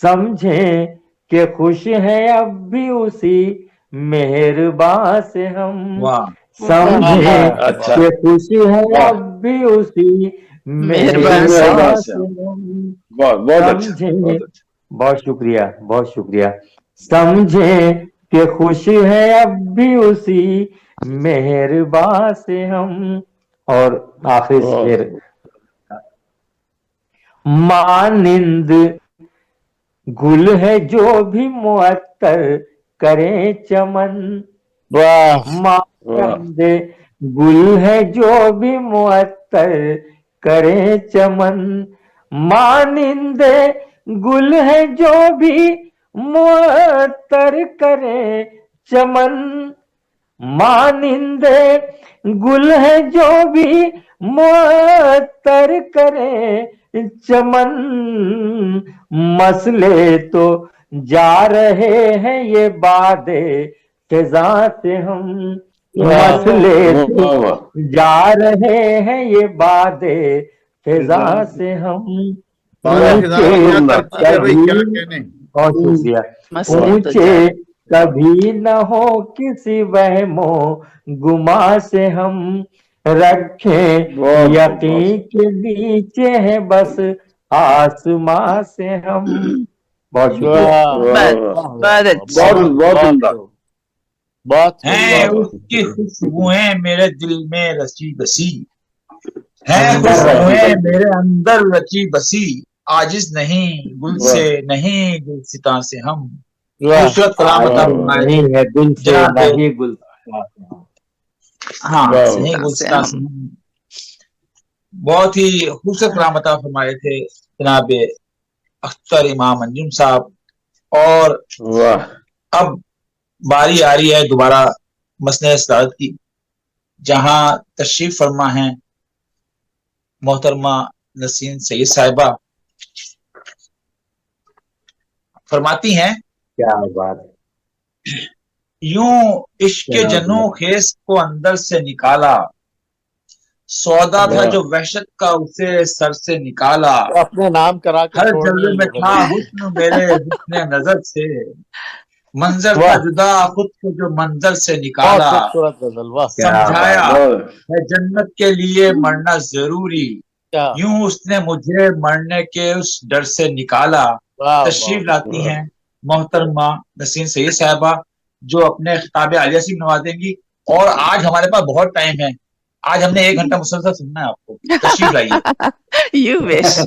سمجھیں کہ خوش ہیں اب بھی اسی مہرباں سے ہم، سمجھیں کہ خوش ہیں اب بھی اسی مہرباں سے ہم، سمجھیں، بہت شکریہ بہت شکریہ، سمجھیں کہ خوش ہے اب بھی اسی مہرباں سے ہم۔ اور آخری شعر، مانند گل ہے جو بھی معطر کرے چمن، مانند گل ہے جو بھی معطر کرے چمن، مانند گل ہے جو بھی معطر کرے چمن، مانند گل ہے جو بھی معطر کرے چمن، مسئلے تو جا رہے ہیں یہ باد خزاں سے ہم، مسئلے تو جا رہے ہیں یہ باد خزاں سے ہم، اونچے کبھی نہ ہو کسی وہم و گما سے ہم، رکھیں یقین کے نیچے ہے بس آسماں سے ہم۔ بہت ہیں اس کی خوشبوئیں میرے دل میں رچی بسی، ہیں خوشبوئیں میرے اندر رچی بسی، عاجز نہیں گل سے نہیں گلستاں سے ہم۔ خوبصورت کلام عطا فرمائے ہے دل سے نہیں گل، ہاں نہیں گلستاں سے ہم، بہت ہی خوبصورت کلام عطا فرمائے تھے جناب اختر امام انجم صاحب۔ اور اب باری آ رہی ہے دوبارہ مسنہ صدارت کی، جہاں تشریف فرما ہیں محترمہ نسرین سید صاحبہ، فرماتی ہیں کیا بات، یوں عشق جنوں خیز کو اندر سے نکالا، سودا تھا جو وحشت کا اسے سر سے نکالا، اپنے نام کرا کے ہر جلوے میں تھا حسن میرے حسن نظر سے، منظر تھا جدا خود کو جو منظر سے نکالا، سمجھایا ہے جنت کے لیے مرنا ضروری، یوں اس نے مجھے مرنے کے اس ڈر سے نکالا۔ تشریف لاتی ہیں محترمہ نسرین سید صاحبہ، جو اپنے خطاب عالیہ سے نوازیں گی۔ اور آج ہمارے پاس بہت ٹائم ہے، آج ہم نے 1 گھنٹہ مسلسل سننا ہے آپ کو، تشریف لائیے۔ یو وش،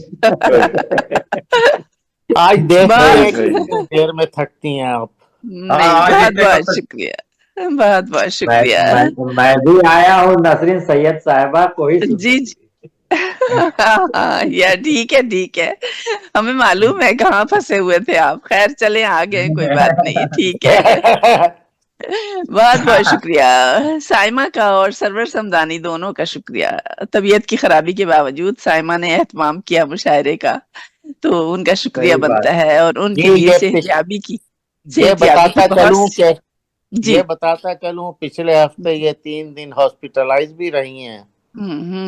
آج دیر میں تھکتی ہیں آپ۔ بہت بہت شکریہ، بہت بہت شکریہ۔ میں بھی آیا ہوں نسرین سید صاحبہ، کوئی جی جی یا ٹھیک ہے ٹھیک ہے، ہمیں معلوم ہے کہاں پھنسے ہوئے تھے آپ، خیر چلیں آگے، کوئی بات نہیں، ٹھیک ہے۔ بہت بہت شکریہ سائمہ کا اور سرور سمدانی دونوں کا شکریہ۔ طبیعت کی خرابی کے باوجود سائمہ نے اہتمام کیا مشاعرے کا، تو ان کا شکریہ بنتا ہے، اور ان کے لیے صحتیابی کی یہ بتاتا چلوں پچھلے ہفتے یہ 3 دن ہاسپٹلائز بھی رہی ہیں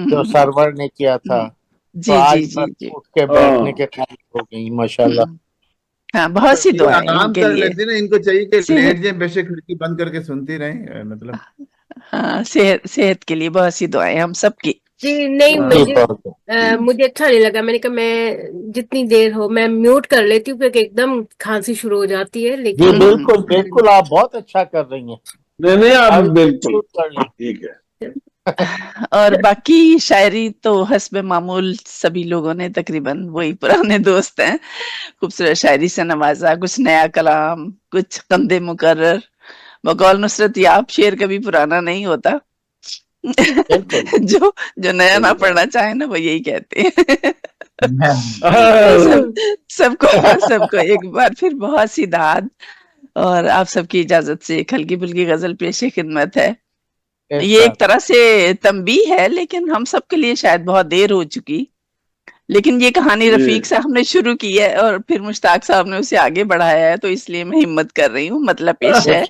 جو سرور نے کیا تھا، جی جی جی اٹھ کے بیٹھنے کے قابل ہو گئی ماشاءاللہ۔ हाँ, बहुत सी ये दुआएं आराम इनके कर लिए। लेती ना, इनको चाहिए कि सेहत, लेट जाए, बेशक खिड़की बंद करके सुनती रहें, मतलब हाँ, सेहत के लिए बहुत सी दुआएं हम सबकी। जी नहीं, मुझे अच्छा नहीं लगा। मैंने कहा मैं जितनी देर हो मैं म्यूट कर लेती हूँ, क्योंकि एकदम खांसी शुरू हो जाती है। जी लेकिन बिल्कुल बिल्कुल, आप बहुत अच्छा कर रही हैं। नहीं आप अभी बिल्कुल म्यूट कर ली। ठीक है। और बाकी शायरी तो हस्बे मामूल सभी लोगों ने तकरीबन, वही पुराने दोस्त हैं, खूबसूरत शायरी से नवाजा, कुछ नया कलाम, कुछ कंदे मुकर्रर। बकौल नुसरत याब, शेर कभी पुराना नहीं होता। जो नया ना पढ़ना चाहे ना, वो यही कहते हैं। तो सबको एक बार फिर बहुत सी दाद, और आप सबकी इजाजत से एक हल्की फुल्की गजल पेश खिदमत है। ये एक तरह से तंबीह है, लेकिन हम सबके लिए शायद बहुत देर हो चुकी। लेकिन ये कहानी रफीक साहब ने शुरू की है और फिर मुश्ताक साहब ने उसे आगे बढ़ाया है, तो इसलिए मैं हिम्मत कर रही हूँ, मतलब पेश है।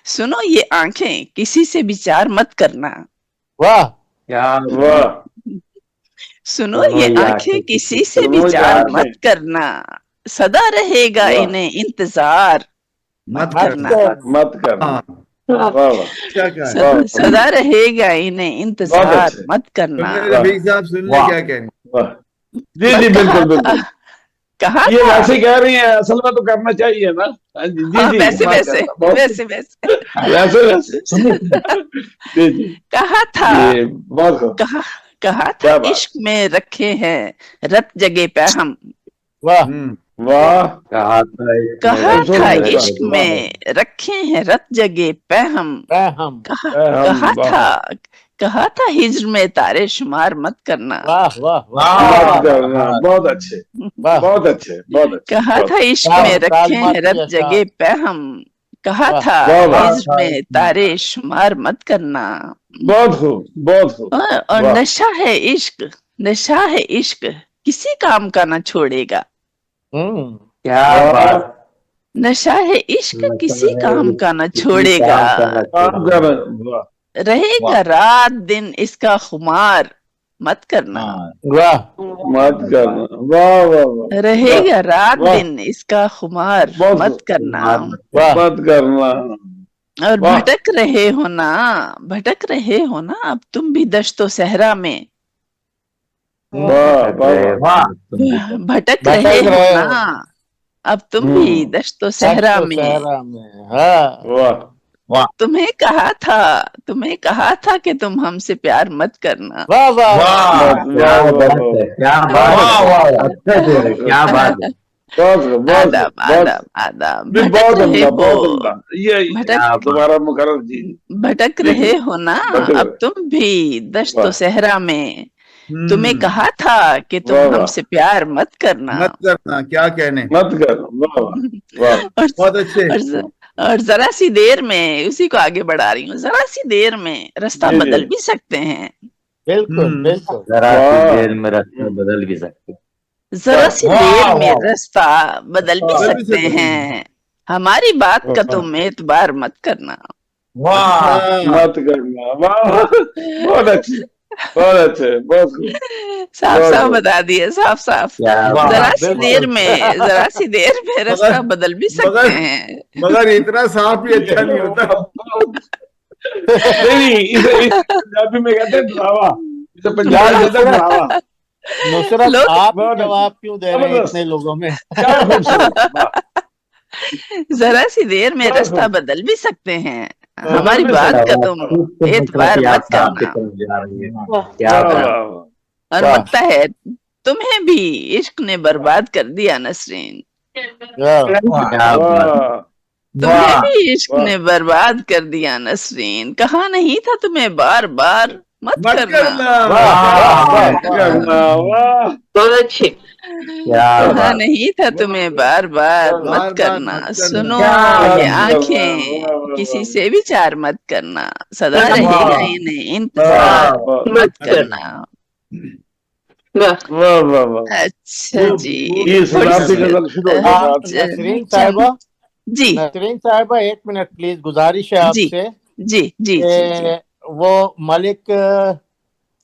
सुनो ये आंखें, किसी से विचार मत करना। वाह वाह। सुनो ये आंखें, किसी से विचार मत करना, सदा रहेगा इन्हें इंतजार मत करना। सदा रहेगा इन्हें इंतजार मत करना। रफीक साहब सुन ले क्या कह रहे हैं। जी बिल्कुल कहा ये वैसे कह रही हैं, असल में तो करना चाहिए ना। जी वैसे कहा था इश्क में रखे हैं रत जगह पे हम। वाह। कहा था इश्क में रखे हैं रत जगह पे हम। कहा था हिज्र में तारे शुमार मत करना। वाह वाह मत करना। बहुत अच्छे बहुत अच्छे। कहा था इश्क में रखे हैं रत जगह पे हम। कहा था हिज्र में तारे शुमार मत करना। बहुत खूब। और नशा है इश्क किसी काम का ना छोड़ेगा। क्या बात। नशा है इश्क किसी काम का न छोड़ेगा। रहेगा रात दिन इसका खुमार मत करना। मत करना। वाह। रहेगा रात दिन इसका खुमार मत करना। और भटक रहे हो ना अब तुम भी दश्तो सहरा में। भटक रहे हो ना अब तुम भी दश्तो सहरा में। तुम्हें कहा था कि तुम हमसे प्यार मत करना। क्या बात है। आदाब। भटक रहे हो ना अब तुम भी दश्तो सहरा में। तुम्हें कहा था कि तुम हमसे प्यार मत करना। क्या कहने। मत करना। बहुत अच्छे। और जरा सी देर में, उसी को आगे बढ़ा रही हूँ, जरा सी देर में रास्ता बदल भी सकते हैं। बिल्कुल जरा सी देर में रास्ता बदल भी सकते हैं। जरा सी देर में रास्ता बदल भी सकते हैं। हमारी बात का तुम एतबार मत करना। मत करना। वाह। बहुत अच्छे। साफ बता दिए। साफ। जरा सी देर में रास्ता बदल भी सकते हैं। मगर इतना साफ भी अच्छा नहीं होता। नहीं इसे पंजाबी में कहते हैं ड्रावा। इसे पंजाबी में कहते हैं ड्रावा। नुसरत आप जवाब क्यों दे रहे हैं इतने लोगों में। जरा सी देर में रास्ता बदल भी सकते हैं। हमारी बात का तुम एतबार मत करना। और लगता है तुम्हें भी इश्क ने बर्बाद कर दिया नसरीन। तुम्हें भी इश्क ने बर्बाद कर दिया नसरीन। कहा नहीं था तुम्हें बार बार मत करना। बहुत अच्छे। कहा नहीं था तुम्हें बार बार मत करना। सुनो ये आंखें किसी से विचार मत करना। सदा रहेगा इन्हें इंतजार मत करना। अच्छा जी। नसरीन साहिबा जी। नसरीन साहिबा 1 मिनट प्लीज, गुजारिश है आपसे। जी। वो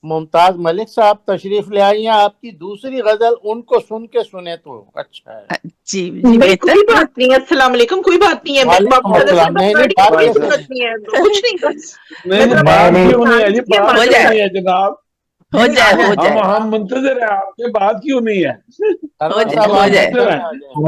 मुमताज मलिक साहब तशरीफ ले आई हैं। आपकी दूसरी गजल उनको सुन के सुने तो अच्छा है। जी जी नहीं, कोई बात नहीं है। अस्सलाम वालेकुम। कोई बात नहीं है। वालेकुम अस्सलाम। नहीं नहीं बात कोई कैसे जरूरत नहीं है, कुछ नहीं बस नहीं बात क्यों नहीं है जी, बात हो क्यों जाए नहीं है जनाब? हो जाए हो जाए हम मुंतजर हैं आपके, बात क्यों नहीं है? हो जाए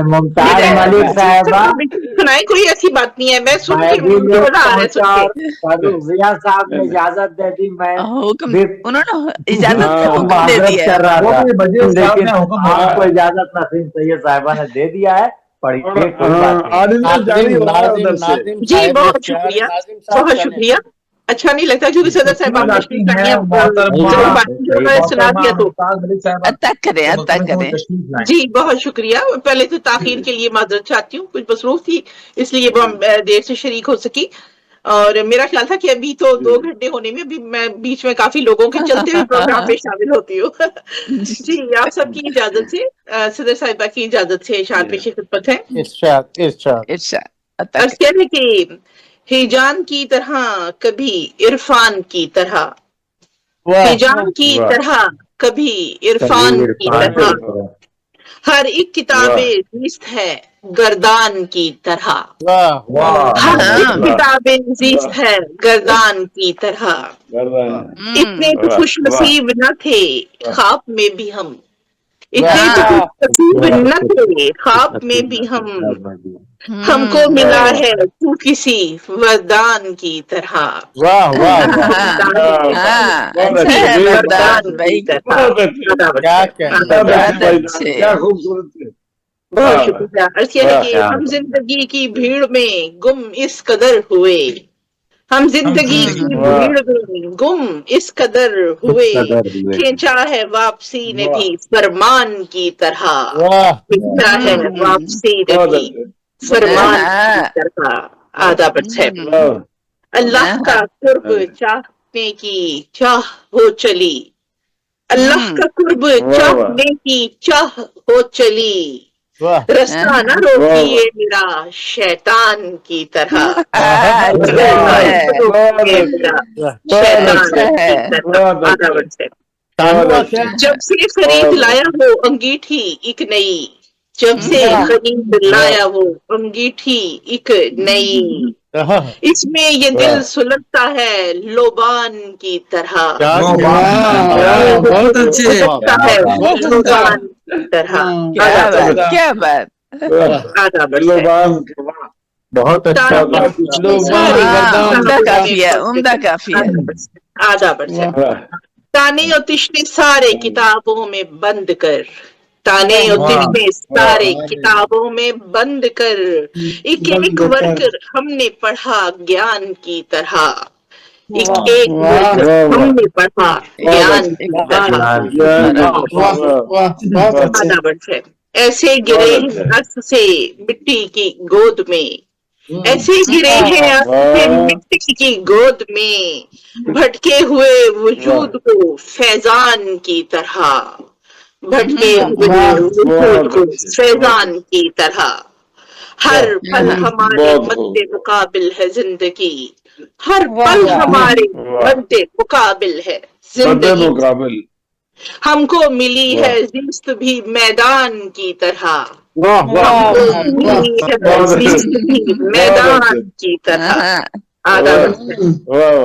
मुमताज मलिक साहबा सुनाए, कोई ऐसी बात नहीं है। मैं सुन के मैं मजा आ रहा है सुन के। रिया साहब ने इजाजत दे दी, मैं हुक्म उन्होंने इजाजत हुक्म दे माजरत दिया कर रहा था, लेकिन हुक्म आपको इजाजत नसीम सैयद साहिबा ने दे दिया है। पढ़िए, कोई बात नहीं। जारी हो रहा है उधर से। जी बहुत शुक्रिया, बहुत शुक्रिया। अच्छा नहीं लगता क्योंकि सदर साहब आप तशरीफ लाई हैं, चलो बाकी जो मैं सुना दिया तो अता करें जी बहुत शुक्रिया। पहले तो ताखीर के लिए माजरत चाहती हूँ, कुछ मसरूफ थी इसलिए वो देर से शरीक हो सकी। और मेरा ख्याल था कि अभी तो 2 घंटे होने में भी मैं बीच में काफी लोगों के चलते हुए प्रोग्राम में शामिल होती हूँ। जी आप सबकी इजाजत से, सदर साहिबा की इजाजत से शान पेश खिदमत है। अर्ज कहने की हिजान की तरह कभी इरफान की तरह, हिजान की तरह कभी इरफान की तरह, हर एक किताबे जीस्त है गर्दान की तरह, हर एक किताबे जीस्त है गर्दान की तरह। इतने तो खुश नसीब न थे ख्वाब में भी हम, इतने तो खुश नसीब न थे ख्वाब में भी हम, हमको मिला है तू किसी वरदान की तरह। वाह वाह वरदान की तरह। क्या खूबसूरत। बहुत शुक्रिया। अर्ज है कि हम जिंदगी की भीड़ में गुम इस कदर हुए, हम जिंदगी की भीड़ में गुम इस कदर हुए, खींचा है वापसी ने भी फरमान की तरह, खींचा है वापसी ने भी फरमान की तरह। आधा बच्चे अल्लाह का कुर्ब चाहने की चाह हो चली, अल्लाह का कुर्ब चाहने की चाह हो चली, रास्ता न रोकिए मेरा शैतान की तरह, जब से खरीद लाया वो अंगीठी एक नई, जब से खरीद लाया वो अंगीठी एक नई, इसमें ये दिल सुलगता है लोबान की तरह, बहुत अच्छे है लोबान की तरह। क्या बात बहुत अच्छा उम्दा काफिया उम्दा काफिया। आधा बच्चा ताने और तिश्ते सारे किताबों में बंद कर, ताने और तिश्ते सारे किताबों में बंद कर, एक एक वर्कर हमने पढ़ा ज्ञान की तरह, एक एक वर्कर हमने पढ़ा ज्ञान की तरह। ऐसे गिरे अर्श से मिट्टी की गोद में, ऐसे गिरे हैं अर्श से मिट्टी की गोद में, भटके हुए वजूद को फैजान की तरह, भटके हुए वजूद को फैजान की तरह। हर पल हमारे मद्दे मुकाबिल है जिंदगी, हर पल हमारे मद्दे मुकाबिल है जिंदगी, हमको मिली है जिस्त भी मैदान की तरह, हमको मिली है जिस्त भी मैदान की तरह।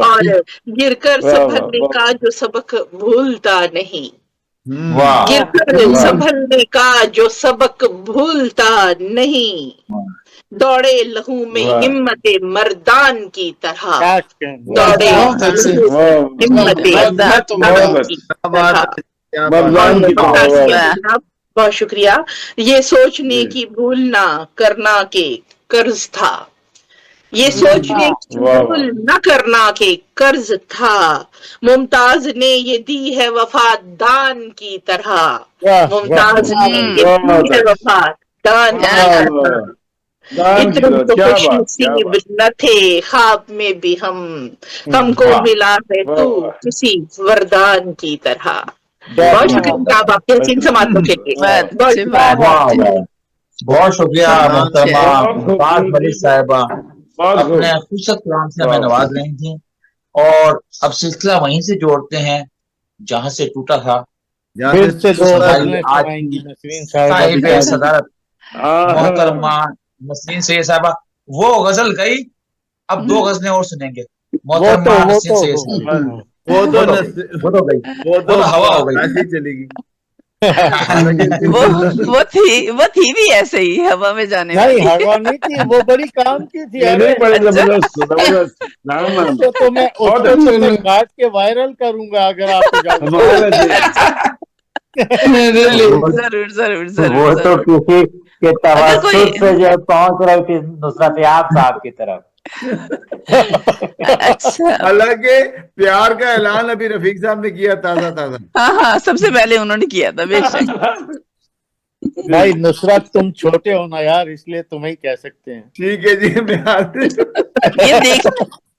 और गिरकर संभलने का जो सबक भूलता नहीं, गिरकर संभलने का जो सबक भूलता नहीं, दौड़े लहू में हिम्मत मर्दान की तरह, दौड़े हिम्मत मर्दान की तरह। बहुत शुक्रिया। ये सोचने की भूल ना करना के कर्ज था, ये सोचने की भूल न करना के कर्ज था, मुमताज ने ये दी है वफादान की तरह, मुमताज ने ये दी है वफादान की तरह। इतने तो खुश नसीब न थे ख्वाब में भी हम, हमको मिला है तू किसी वरदान की तरह। बहुत शुक्रिया आप आपके हसीन समातों के लिए। बहुत शुक्रिया मोहतरमा मुमताज मलिक साहिबा, अपने खूबसूरत कलाम से हमें नवाज रही थी। और अब सिलसिला वहीं से जोड़ते हैं जहां से टूटा था फिर से दो आज गजलें सुनाएंगी नसरीन साहिबा साहिब बेचारी। सदारत मोहतरमा नसरीन सैयद साहिबा, वो गजल गई, अब 2 गजलें और सुनेंगे। मोहतरमा नसरीन सैयद साहिबा, वो तो गई, वो वो तो हवा हो गई। ऐसी चलेगी। वो थी भी ऐसे ही हवा में जाने नहीं, वाली। हवा नहीं थी, वो बड़ी काम की थी। ये अरे नहीं बड़ी जबरदस्त जबरदस्त। नाम नाम उसको तो मैं काट के वायरल करूंगा अगर आप जरूर जरूर जरूर वो तो जरूर। किसी के अगर तवज्जुह कोई से जो पहुंच रही थी नुसरत याब साहब की तरफ। अच्छा, हालांकि प्यार का ऐलान अभी रफीक साहब ने किया ताजा ताजा। हाँ हाँ, सबसे पहले उन्होंने किया था बेशक। नहीं नुसरत, तुम छोटे हो ना यार, इसलिए तुम्हें कह सकते हैं। ठीक है जी, ये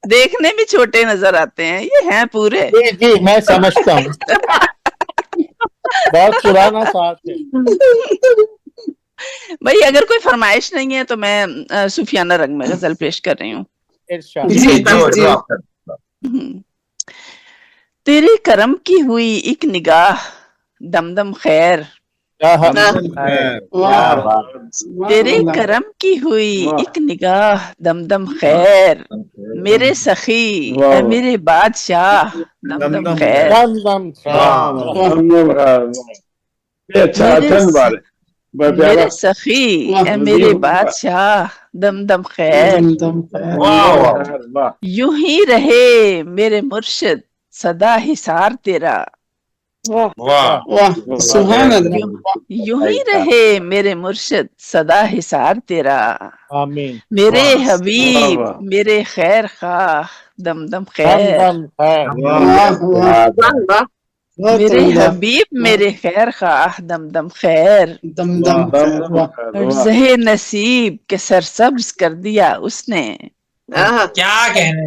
देखने भी छोटे नजर आते हैं, ये हैं पूरे। जी जी, मैं समझता हूँ, बहुत पुराना साथ है। भाई अगर कोई फरमाइश नहीं है तो मैं सूफियाना रंग में गजल पेश कर रही हूँ। तेरे करम की हुई एक निगाह दमदम खैर, तेरे करम की हुई एक निगाह दमदम खैर, मेरे सखी है मेरे बादशाह दमदम खैर। मेरे सखी है मेरे बादशाह दमदम खैर, यूं ही रहे मेरे मुर्शिद सदा हिसार तेरा। सुभान अल्लाह। यूं ही रहे मेरे मुर्शिद सदा हिसार तेरा, आमीन। मेरे हबीब मेरे खैर खाह दमदम खैर, मेरे हबीब मेरे खैर खाह दमदम खैर, जहे नसीब के सरसब्ज कर दिया उसने। क्या कहने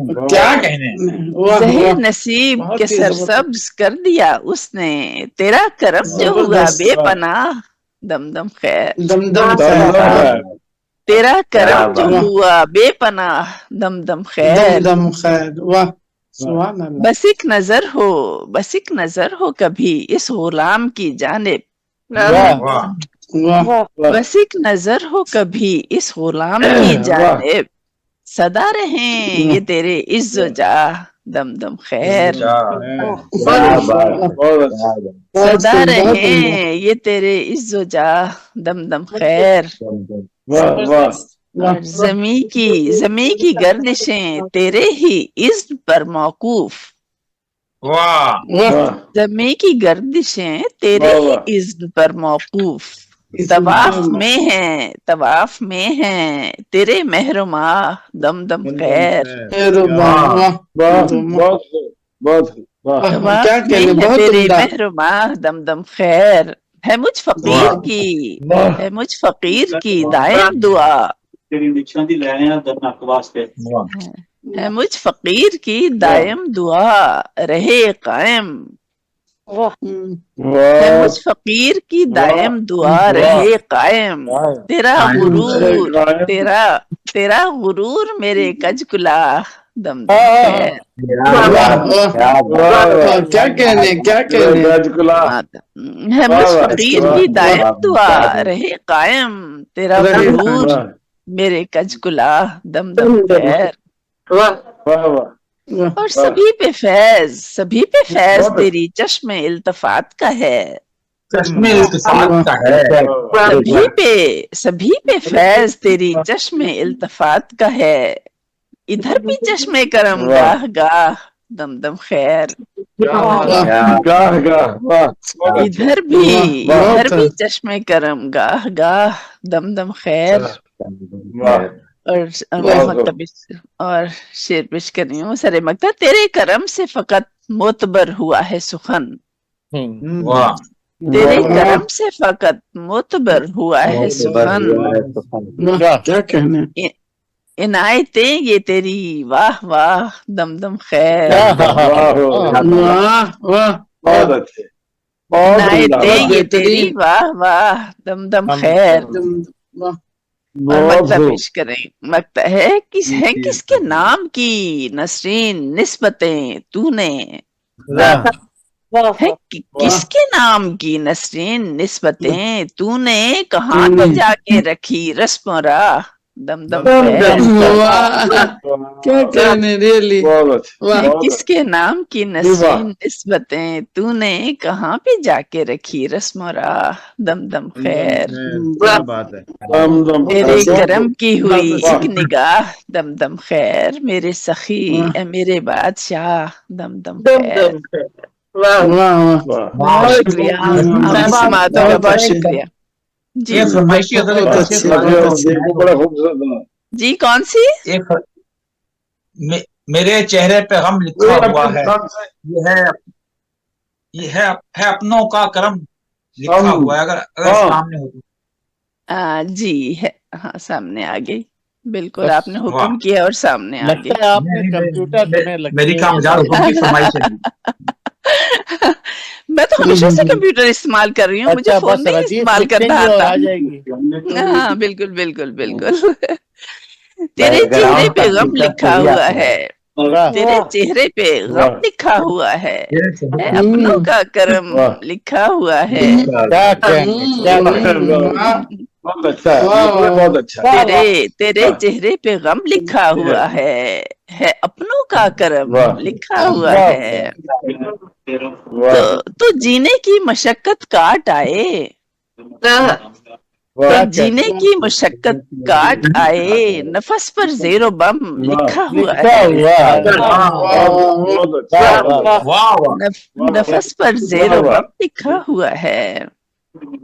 जहे नसीब के सरसब्ज कर दिया उसने, तेरा करम जो हुआ बेपनाह दमदम खैर, तेरा करम जो हुआ बेपनाह दमदम खैर। वाह सुभान अल्लाह। बस एक नजर हो कभी इस गुलाम की जानिब, बस एक नजर हो कभी इस गुलाम की जानिब, सदा रहें ये तेरे इज्जो जाह दमदम खैर, सदा रहें ये तेरे इज्जो जाह दमदम खैर। जमी की गर्दिशें तेरे ही इज्न पर मौकूफ, जमी की गर्दिशें तेरे ही इज्न पर मौकूफ, तवाफ में है तेरे महरुमा दमदम खैर, तवाफ में है तेरे महरुमा दमदम खैर। है मुझ फकीर की दायम दुआ, है मुझ फकीर की दायम दुआ रहे कायम, है मुझ फकीर की दायम दुआ रहे कायम। तेरा गुरूर मेरे कजकुला दमदम खैर। क्या कहने है मुझ फकीर की दायम दुआ रहे कायम, तेरा गुरूर मेरे कजकुला दमदम खैर। और सभी पे फैज तेरी चश्मे इल्तफात का है, सभी पे फैज तेरी चश्मे इल्तफात का है, इधर भी चश्मे करम गाह गाह दमदम खैर, इधर भी चश्मे करम गाह गाह दमदम खैर। और शेर पेश कर रही हूँ। सरे मक्ता तेरे करम से फकत मोतबर हुआ है सुखन, तेरे करम से फकत मोतबर हुआ है सुखन, क्या कहने। इनायतें ये तेरी वाह वाह दमदम खैर, इनायतें ये तेरी वाह वाह दमदम खैर। और मक्ता पेश करें। मक्ता है किसके नाम की नसरीन निस्बतें तूने, है किसके नाम की नसरीन निस्बतें तूने कहाँ पे जाके रखी रस्म राह दम दम क्या कहने रियली किसके नाम की नसरीन निस्बतें तूने कहाँ पे जाके रखी रस्म राह दम दम खैर क्या बात है। तेरे करम की हुई एक निगाह दम दम खैर मेरे सखी ए मेरे बादशाह दम दम खैर। बहुत शुक्रिया आपकी समातों का बहुत शुक्रिया जी। फरमाइशी बड़ा खूबसूरत जी कौन सी? एक मेरे चेहरे पे गम लिखा हुआ है, ये है अपनों का करम लिखा हुआ है। अगर सामने हो तो जी है, हाँ सामने आ गई, बिल्कुल आपने हुक्म किया और सामने आ गई। लगता है आपने कंप्यूटर मेरी कामयाब हुक्म की फरमाइश है। मैं तो हमेशा से कंप्यूटर इस्तेमाल कर रही हूँ, मुझे फोन नहीं इस्तेमाल करना आता। हाँ बिल्कुल बिल्कुल बिल्कुल। तेरे चेहरे पे गम लिखा हुआ है, तेरे चेहरे पे गम लिखा हुआ है, अपनों का करम लिखा हुआ है। बहुत अच्छा, बहुत अच्छा। तेरे चेहरे पे गम लिखा हुआ है अपनों का करम लिखा हुआ है। तो जीने की मशक्कत काट आए, तो जीने की मशक्कत काट आए, नफस पर ज़ेरो बम लिखा हुआ है। नफस पर ज़ेरो बम लिखा हुआ है।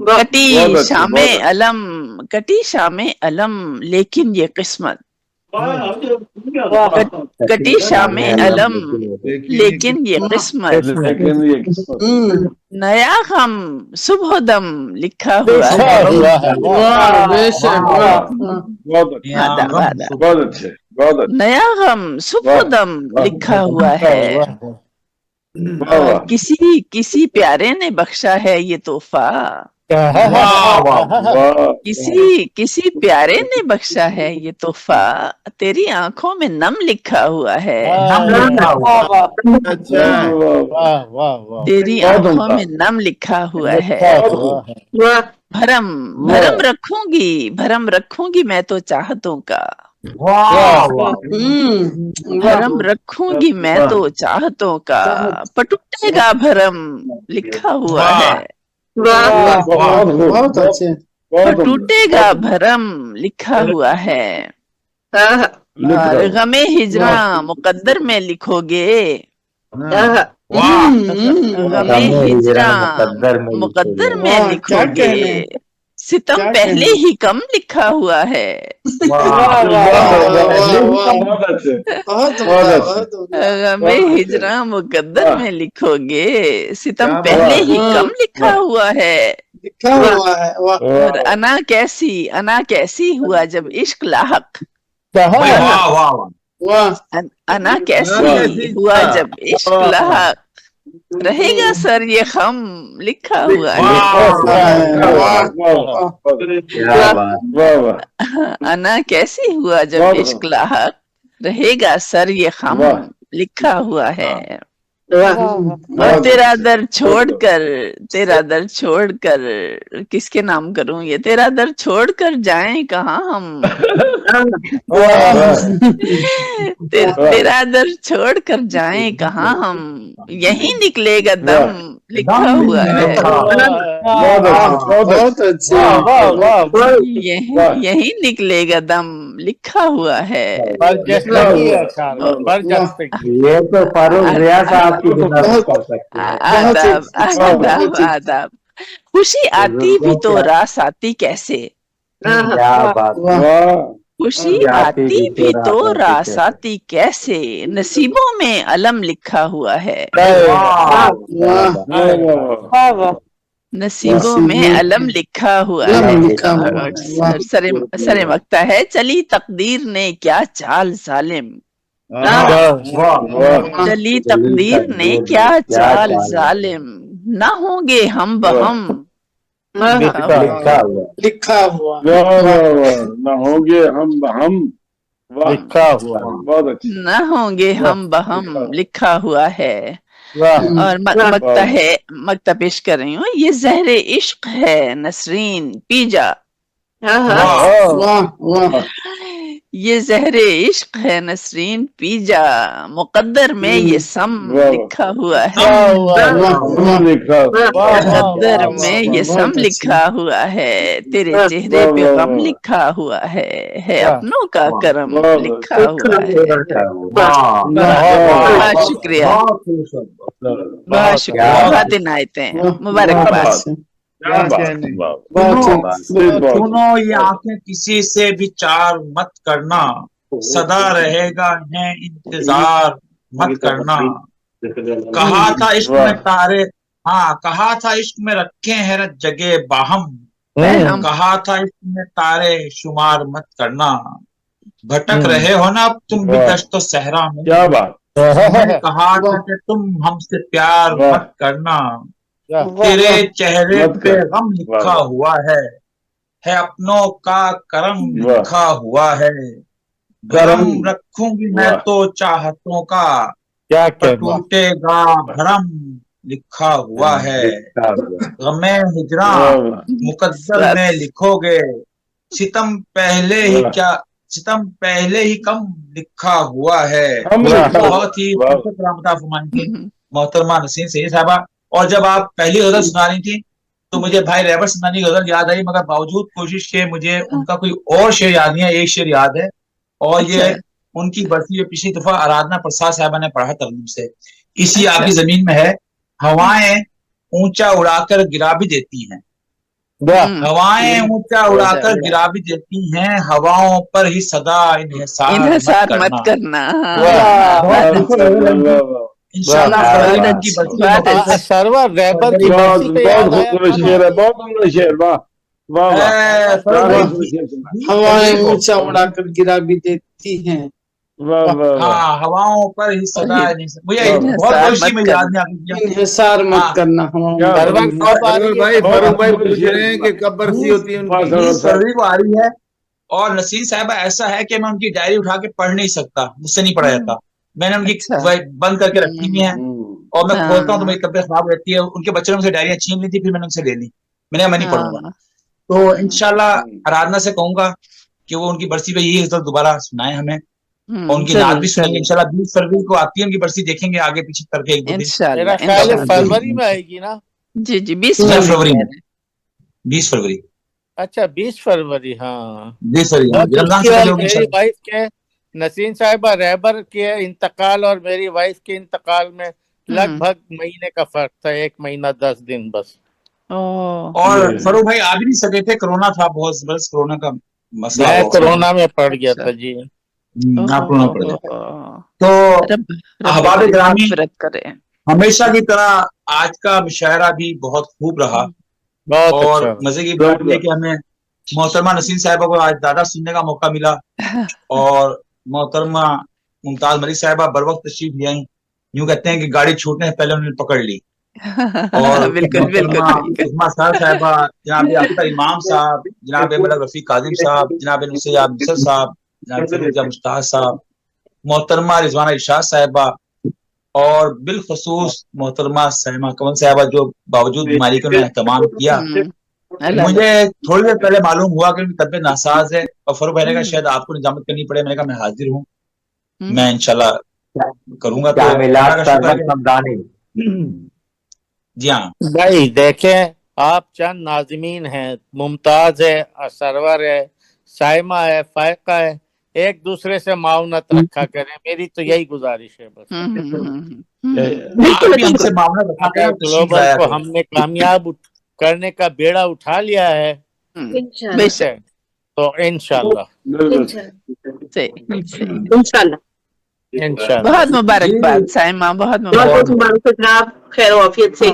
कटी शामे अलम, कटी शामे अलम लेकिन ये किस्मत, कटी शामे अलम लेकिन ये किस्मत, नया गम सुबह दम लिखा हुआ है। नया गम सुबह दम लिखा हुआ है। किसी प्यारे ने बख्शा है ये तोहफा, किसी प्यारे ने बख्शा है ये तोहफा, तेरी आंखों में नम लिखा हुआ है। तेरी आंखों में नम लिखा हुआ है। भरम रखूंगी मैं तो चाहतों का, भरम रखूंगी मैं तो चाहतों का, पटुटेगा भरम लिखा हुआ है। बहुत अच्छे। टूटेगा भरम लिखा हुआ है। और गमे हिजरा मुकद्दर में लिखोगे, गमे हिजरा मुकद्दर में लिखोगे, सितम पहले ही कम लिखा हुआ है। गमे हिजरा मुकद्दर में लिखोगे, सितम पहले ही कम लिखा हुआ है। और अना कैसी हुआ जब इश्क लाहक, अना कैसी हुआ जब इश्क लाहक, रहेगा सर ये खम लिखा हुआ है। अना कैसी हुआ जब इश्क लाहक, रहेगा सर ये खम लिखा हुआ है। और तेरा दर छोड़कर किसके नाम करूं ये, तेरा दर छोड़कर जाएं कहाँ हम, तेरा दर छोड़कर जाएं कहाँ हम, यहीं निकलेगा दम लिखा हुआ है। बहुत अच्छे। यहीं निकलेगा दम लिखा हुआ है। ये तो फारूक रियाज साहब की आदाब। खुशी आती भी तो रास आती कैसे, खुशी आती भी तो रास आती कैसे, नसीबों में अलम लिखा हुआ है। नसीबों में अलम लिखा हुआ है। सरे मकता है, चली तकदीर ने क्या चाल जालिम, चली तकदीर ने क्या चाल जालिम, ना होंगे हम बहम लिखा हुआ, ना होंगे हम बहम लिखा हुआ, बहुत अच्छा। ना होंगे हम बहम लिखा हुआ है। اور مکتا پیش کر رہی ہوں. یہ زہر عشق ہے نسرین پی جا. یہ زہر عشق ہے نسرین پی جا. مقدر میں یہ سم لکھا ہوا ہے. مقدر میں یہ سم لکھا ہوا ہے. تیرے چہرے پہ غم لکھا ہوا ہے اپنوں کا کرم لکھا ہوا ہے. بہت شکریہ بہت شکریہ. بہت عنایتیں مبارکباد. سنو یہ آنکھیں کسی سے بھی چار مت کرنا. صدا رہے گا ہے انتظار مت کرنا. کہا تھا عشق میں تارے کہا تھا عشق میں رکھے ہیں جگہ باہم. کہا تھا عشق میں تارے شمار مت کرنا. بھٹک رہے ہو نا اب تم بھی دشت و صحرا میں. کہا تھا کہ تم ہم سے پیار مت کرنا. تیرے چہرے پہ غم لکھا ہوا ہے اپنوں کا کرم لکھا ہوا ہے. گرم رکھوں گی میں تو چاہتوں کا ٹوٹے گا بھرم لکھا ہوا ہے. غم ہجراں مقدر میں لکھو گے ستم پہلے ہی کم لکھا ہوا ہے. بہت ہی محترمہ نسیم سید صاحبہ. اور جب آپ پہلی غزل سنا رہی تھی تو مجھے بھائی ریبر سنانی کی غزل یاد آئی, مگر باوجود کوشش کے مجھے ان کا کوئی اور شعر یاد نہیں ہے. ایک شعر یاد ہے اور یہ ان کی برسی جو پچھلی دفعہ آرادھنا پرساد صاحبہ نے پڑھا ترنم سے. اسی آپ کی زمین میں ہے. ہوائیں اونچا اڑا کر گرا بھی دیتی ہیں. ہوائیں اونچا اڑا کر گرا بھی دیتی ہیں. ہواؤں پر ہی صدا انحصار مت کرنا. سرور ریبر کی برسی پہ یاد آیا. ہوائیں اونچا اڑا کر گرا بھی دیتی ہیں. ہواؤں پر ہی صدا انحصار مت کرنا. کب برسی ہوتی ہے کو آ رہی ہے. اور نسیم صاحبہ ایسا ہے کہ میں ان کی ڈائری اٹھا کے پڑھ نہیں سکتا, مجھ سے نہیں پڑھا جاتا. میں نے ان کی بند کر کے رکھی ہوئی ہیں اور میں کھولتا ہوں تو میری طبیعت خراب رہتی ہے. ان کے بچوں نے سے ڈائریاں چھین لی تھی, پھر میں نے ان سے لے لی. میں نے کہا میں نہیں پڑھوں گا. تو انشاءاللہ آرادھنا سے کہوں گا کہ وہ ان کی برسی پہ یہی غزل دوبارہ سنائیں ہمیں, اور ان کی نعت بھی سنیں گے انشاءاللہ. 20 فروری کو آتی ہے ان کی برسی, دیکھیں گے آگے پیچھے کر کے ایک دو دن. میرا خیال ہے فروری میں آئے گی نا. جی 20 فروری میں. 20 فروری. اچھا 20 فروری. ہاں 20 فروری. میری وائف کے نسیم صاحبہ ریبر کے انتقال اور میری وائف کے انتقال میں لگ بھگ مہینے کا فرق تھا. 1 مہینہ 10 دن بس. اور فروغ بھائی آ بھی نہیں سکے تھے, کرونا تھا بہت زبردست. کرونا کا مسئلہ میں کرونا میں پڑ گیا تھا. جی تو احباب گرامی ہمیشہ کی طرح آج کا مشاعرہ بھی بہت خوب رہا. اور مزے کی بات یہ کہ ہمیں محترمہ نسیم صاحبہ کو آج زیادہ سننے کا موقع ملا, اور محترمہ ممتاز ملک صاحبہ بر وقت تشریف لے آئیں. یوں کہتے ہیں کہ گاڑی چھوٹنے سے پہلے انہوں نے پکڑ لی. اور محترمہ صاحبہ, جناب اختر امام صاحب, جناب ملک رفیق کاظم صاحب, جناب نصیب نصر صاحب, جناب مشتاق صاحب, محترمہ رضوانہ ارشاد صاحبہ, اور بالخصوص محترمہ سائمہ کنول صاحبہ جو باوجود بیماری کے انہوں نے اہتمام کیا. مجھے تھوڑی دیر پہلے معلوم ہوا کہ ان کی طبیعت ناساز ہے, اور فروغ بھائی نے کہا شاید آپ کو نظامت کرنی پڑے. میں نے کہا میں حاضر ہوں, میں انشاءاللہ کروں گا. جی ہاں بھائی دیکھیں, آپ چند ناظمین ہیں, ممتاز ہے, سرور ہے, سائمہ ہے, فائقہ ہے, ایک دوسرے سے معاونت رکھا کریں. میری تو یہی گزارش ہے بس. گلوبل کو ہم نے کامیاب کرنے کا بیڑا اٹھا لیا ہے, تو انشاءاللہ بہت مبارکباد سائمہ, بہت مبارکباد. خیر و عافیت سے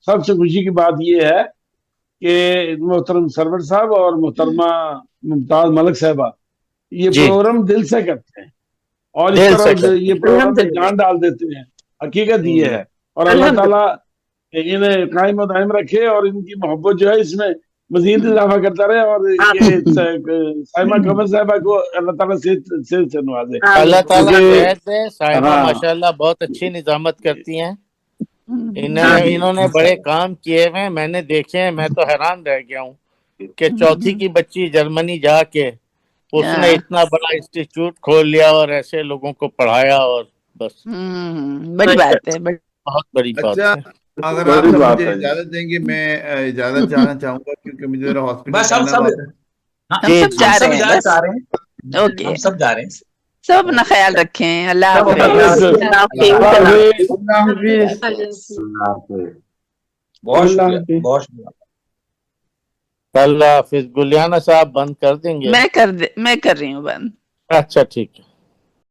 سب سے خوشی کی بات یہ ہے کہ محترم سرور صاحب اور محترمہ ممتاز ملک صاحبہ یہ پروگرام دل سے کرتے ہیں, اور اس طرح یہ پروگرام میں جان ڈال دیتے ہیں. حقیقت یہ ہے, اور اللہ تعالیٰ انہیں قائم و دائم رکھے, اور ان کی محبت جو ہے اس میں मजीद इजाफा करता रहे और ये साइमा कमर साहिबा को अल्लाह ताला से नवाजे। अल्लाह ताला क्योंकि- खैर दे। साहिबा हाँ। माशाल्लाह बहुत अच्छी निजामत करती हैं। इन्होंने बड़े काम किए हुए हैं, मैंने देखे हैं। मैं तो हैरान रह गया हूँ कि चौथी की बच्ची जर्मनी जाके उसने इतना बड़ा इंस्टीट्यूट खोल लिया और ऐसे लोगों को पढ़ाया, और बस बड़ी बात है। बहुत बड़ी बात अच्छा, है। अगर आप सब मुझे इजाजत देंगे, मैं इजाजत चाहना चाहूंगा क्योंकि मुझे जरा हॉस्पिटल बस हम जाना सब हुआ है। हम सब जा रहे हैं, इजाजत बस। चाह रहे हैं। ओके, हम सब जा रहे हैं। सब अपना ख्याल रखें। अल्लाह सब अपना हाफिज। बहुत शुक्रिया, बहुत शुक्रिया। अल्लाह हाफिज। गुलियाना साहब बंद कर देंगे? मैं कर रही हूँ बंद। अच्छा ठीक है।